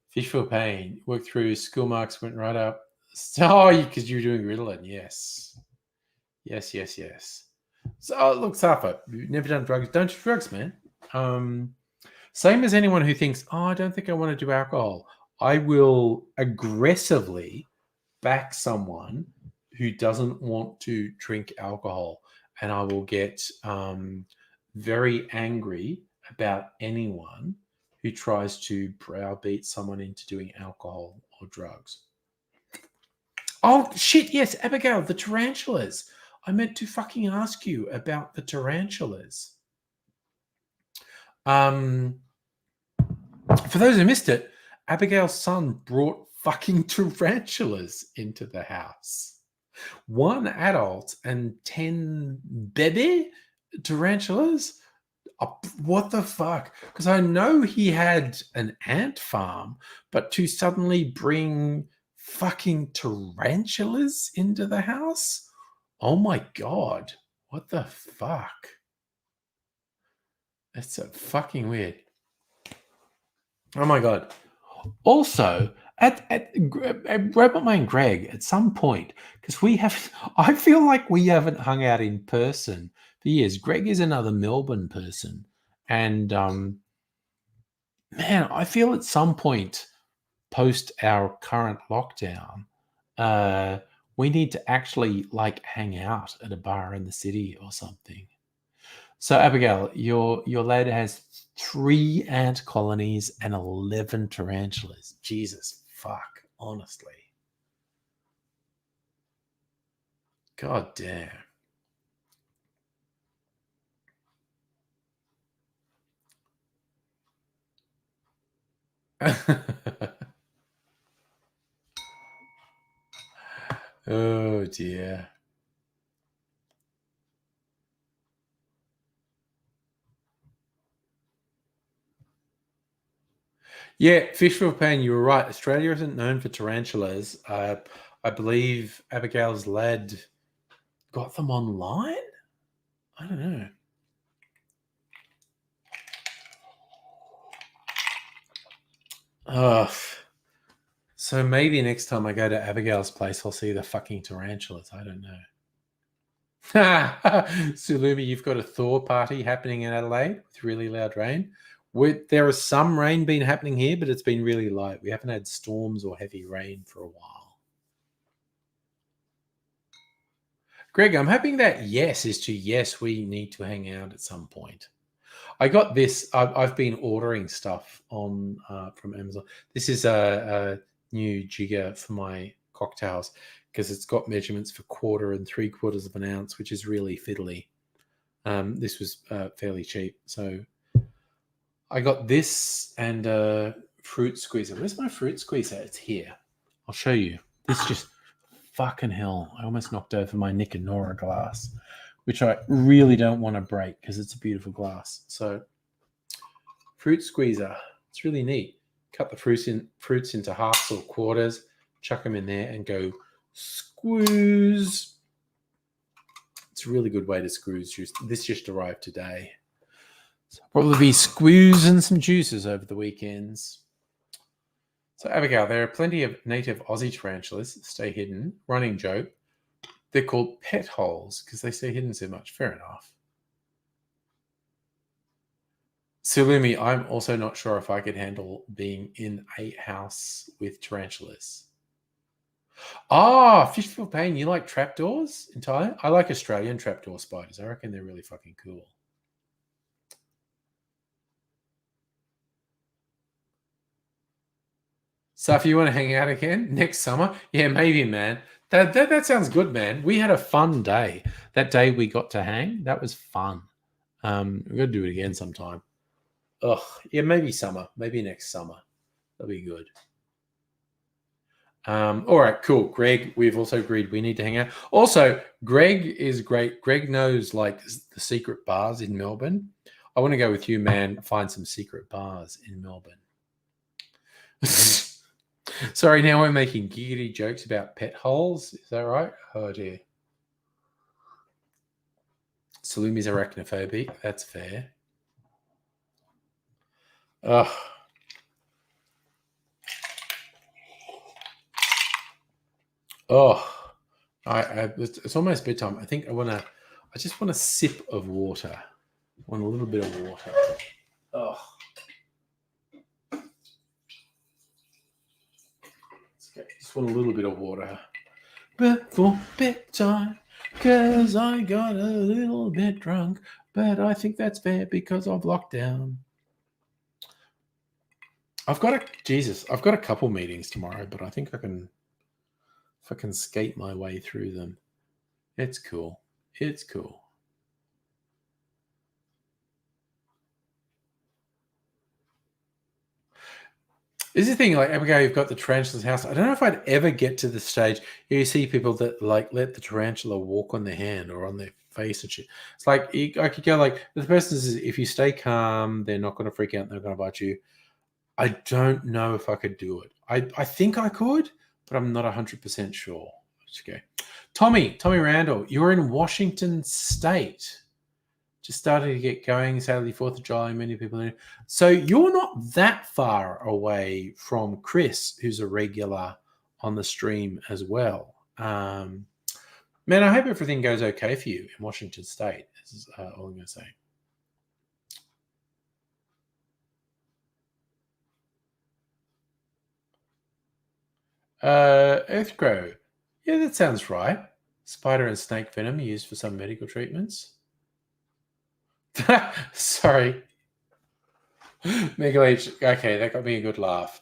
Fish for pain. Worked through school marks, went right up. Oh, because you're doing Ritalin. Yes. So, look, Safa, you've never done drugs. Don't do drugs, man. Same as anyone who thinks, I don't think I want to do alcohol. I will aggressively back someone who doesn't want to drink alcohol, and I will get very angry about anyone who tries to browbeat someone into doing alcohol or drugs. Oh, shit, yes, Abigail, the tarantulas. I meant to fucking ask you about the tarantulas. For those who missed it, Abigail's son brought fucking tarantulas into the house. 1 adult and 10 baby tarantulas. Oh, what the fuck? Because I know he had an ant farm, but to suddenly bring fucking tarantulas into the house? Oh my God. What the fuck? That's so fucking weird. Oh my God. Also, at Robot Man Greg, at some point, because I feel like we haven't hung out in person for years. Greg is another Melbourne person. And man, I feel at some point post our current lockdown, we need to actually like hang out at a bar in the city or something. So Abigail, your lad has 3 ant colonies and 11 tarantulas. Jesus fuck, honestly. God damn. Oh dear. Yeah, Fish for Pain, you were right. Australia isn't known for tarantulas. I believe Abigail's lad got them online? I don't know. Oh, so maybe next time I go to Abigail's place, I'll see the fucking tarantulas. I don't know. Sulumi, you've got a Thor party happening in Adelaide with really loud rain. There is some rain been happening here, but it's been really light. We haven't had storms or heavy rain for a while. Greg, I'm hoping that yes is to yes, we need to hang out at some point. I got this. I've been ordering stuff on from Amazon. This is a new jigger for my cocktails because it's got measurements for 1/4 and 3/4 of an ounce, which is really fiddly. This was fairly cheap, so I got this and a fruit squeezer. Where's my fruit squeezer? It's here. I'll show you. This just fucking hell. I almost knocked over my Nick and Nora glass, which I really don't want to break because it's a beautiful glass. So, fruit squeezer. It's really neat. Cut the fruits into halves or quarters, chuck them in there, and go squeeze. It's a really good way to squeeze juice. This just arrived today. So I'll probably be squeezing some juices over the weekends. So, Abigail, there are plenty of native Aussie tarantulas that stay hidden. Running joke. They're called pet holes because they stay hidden so much. Fair enough. Sulumi, I'm also not sure if I could handle being in a house with tarantulas. Ah, Fish for Pain, you like trapdoors entirely? I like Australian trapdoor spiders. I reckon they're really fucking cool. So if you want to hang out again next summer, yeah, maybe, man. That sounds good, man. We had a fun day. That day we got to hang, that was fun. We're gonna do it again sometime. Ugh, yeah, maybe summer, maybe next summer. That'll be good. All right, cool. Greg, we've also agreed we need to hang out. Also, Greg is great. Greg knows like the secret bars in Melbourne. I want to go with you, man. Find some secret bars in Melbourne. Sorry, now we're making giggity jokes about pet holes. Is that right? Oh dear. Salumi's arachnophobic. That's fair. Ugh. Oh, it's almost bedtime. I think I just want a sip of water. I want a little bit of water. Oh. Just want a little bit of water. before bedtime, 'cause I got a little bit drunk, but I think that's fair because of lockdown. I've got a couple meetings tomorrow, but I think I can skate my way through them. It's cool. It's cool. This is the thing, like Abigail, you've got the tarantula's house. I don't know if I'd ever get to the stage. You see people that like let the tarantula walk on their hand or on their face and shit. It's like I could go like the person says, if you stay calm, they're not going to freak out. They're going to bite you. I don't know if I could do it. I think I could, but I'm not 100% sure. Okay. Tommy Randall, you're in Washington State. Just starting to get going. Saturday, 4th of July, many people in. So you're not that far away from Chris, who's a regular on the stream as well. Man, I hope everything goes okay for you in Washington State. This is all I'm going to say. Earthgrow. Yeah, that sounds right. Spider and snake venom used for some medical treatments. Sorry. Mega H. Okay, that got me a good laugh.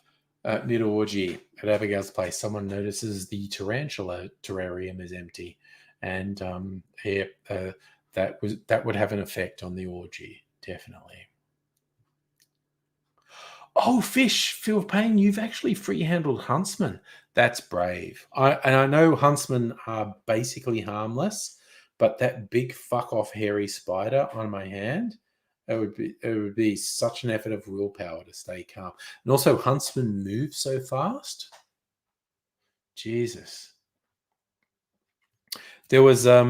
Mid orgy at Abigail's place, someone notices the tarantula terrarium is empty, and that would have an effect on the orgy, definitely. Oh, Fish, Phil Payne, you've actually free-handled huntsman. That's brave. I know huntsmen are basically harmless, but that big fuck off hairy spider on my hand, it would be such an effort of willpower to stay calm. And also, huntsmen move so fast. Jesus. There's a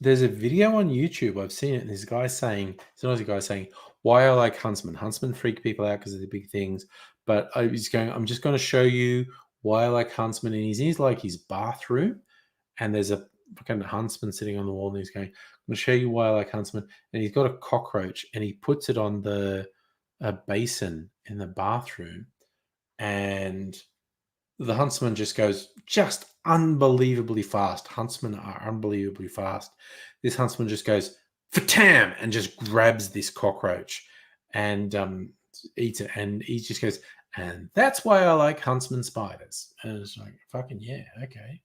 video on YouTube. I've seen it. And this guy saying, there's a guy saying, why I like huntsmen. Huntsmen freak people out because of the big things. But I'm just going to show you why I like huntsmen. And he's in his bathroom, and there's a fucking huntsman sitting on the wall, and he's going, I'm going to show you why I like huntsmen. And he's got a cockroach, and he puts it on the basin in the bathroom, and the huntsman just goes unbelievably fast. Huntsmen are unbelievably fast. This huntsman just goes fatam and just grabs this cockroach and eats it. And he just goes, and that's why I like huntsman spiders. And it's like, fucking yeah, okay.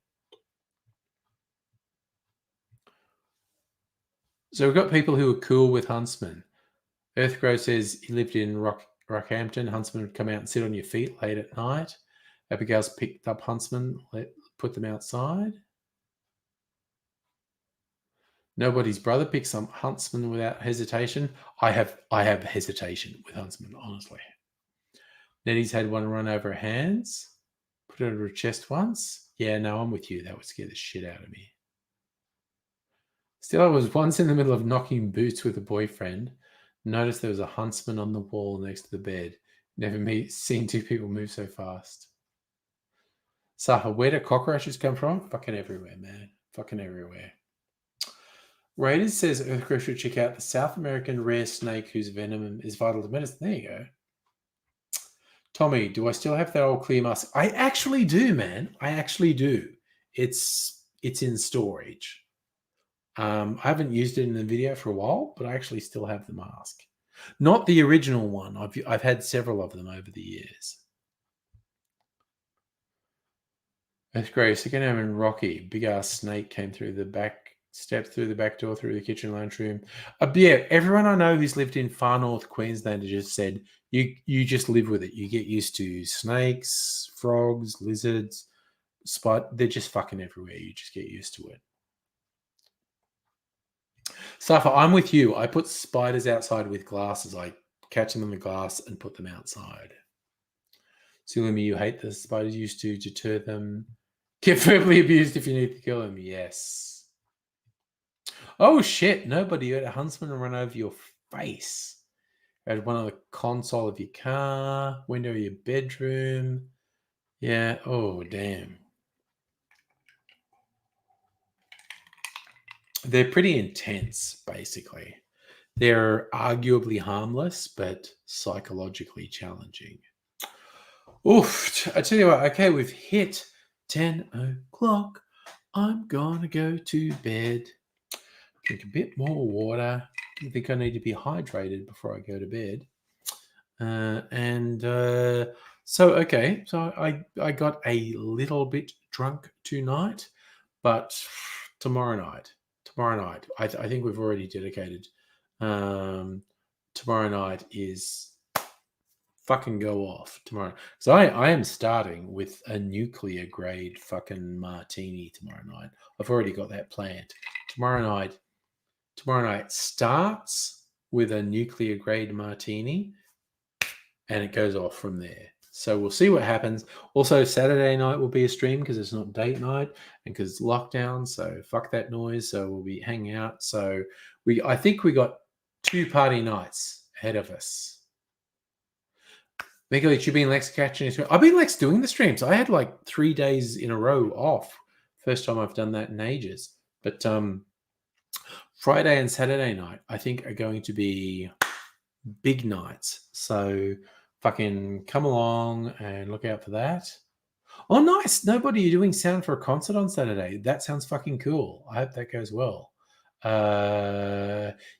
So we've got people who are cool with huntsmen. Earthgrow says he lived in Rockhampton. Huntsmen would come out and sit on your feet late at night. Abigail's picked up huntsmen, put them outside. Nobody's brother picks up huntsman without hesitation. I have hesitation with huntsmen, honestly. Nettie's had one run over her hands. Put it over her chest once. Yeah, no, I'm with you. That would scare the shit out of me. Still, I was once in the middle of knocking boots with a boyfriend. Noticed there was a huntsman on the wall next to the bed. Never seen two people move so fast. Saha, where do cockroaches come from? Fucking everywhere, man. Fucking everywhere. Raiders says Earthgrow should check out the South American rare snake whose venom is vital to medicine. There you go. Tommy, do I still have that old clear mask? I actually do, man. I actually do. It's in storage. I haven't used it in the video for a while, but I actually still have the mask. Not the original one. I've had several of them over the years. Earthgrow, second home in Rocky. Big ass snake came through the back. Stepped through the back door, through the kitchen lounge room. Yeah, everyone I know who's lived in far north Queensland just said you just live with it. You get used to snakes, frogs, lizards, they're just fucking everywhere. You just get used to it. Safa, I'm with you. I put spiders outside with glasses. I catch them in the glass and put them outside. Sulimi, you hate the spiders used to deter them. Get verbally abused if you need to kill them. Yes. Oh shit, nobody. You had a huntsman run over your face. You had one on the console of your car, window of your bedroom. Yeah, oh damn. They're pretty intense, basically. They're arguably harmless, but psychologically challenging. Oof, I tell you what, okay, we've hit 10 o'clock. I'm gonna go to bed. Drink a bit more water. I think I need to be hydrated before I go to bed. So I got a little bit drunk tonight, but tomorrow night, I think we've already dedicated. Tomorrow night is fucking go off tomorrow. So I am starting with a nuclear grade fucking martini tomorrow night. I've already got that planned. Tomorrow night starts with a nuclear grade martini, and it goes off from there. So we'll see what happens. Also, Saturday night will be a stream because it's not date night and because it's lockdown. So fuck that noise. So we'll be hanging out. So I think we got 2 party nights ahead of us. Mega, you've been Lex catching his stream. I've been Lex doing the streams. I had like 3 days in a row off. First time I've done that in ages. But Friday and Saturday night, I think, are going to be big nights. So fucking come along and look out for that. Oh, nice. Nobody, you're doing sound for a concert on Saturday. That sounds fucking cool. I hope that goes well.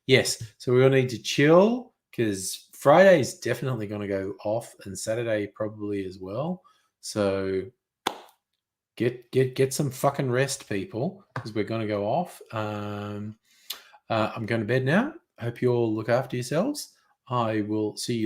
Yes. So we're going to need to chill because Friday is definitely going to go off and Saturday probably as well. So get some fucking rest, people, because we're going to go off. I'm going to bed now. Hope you all look after yourselves. I will see you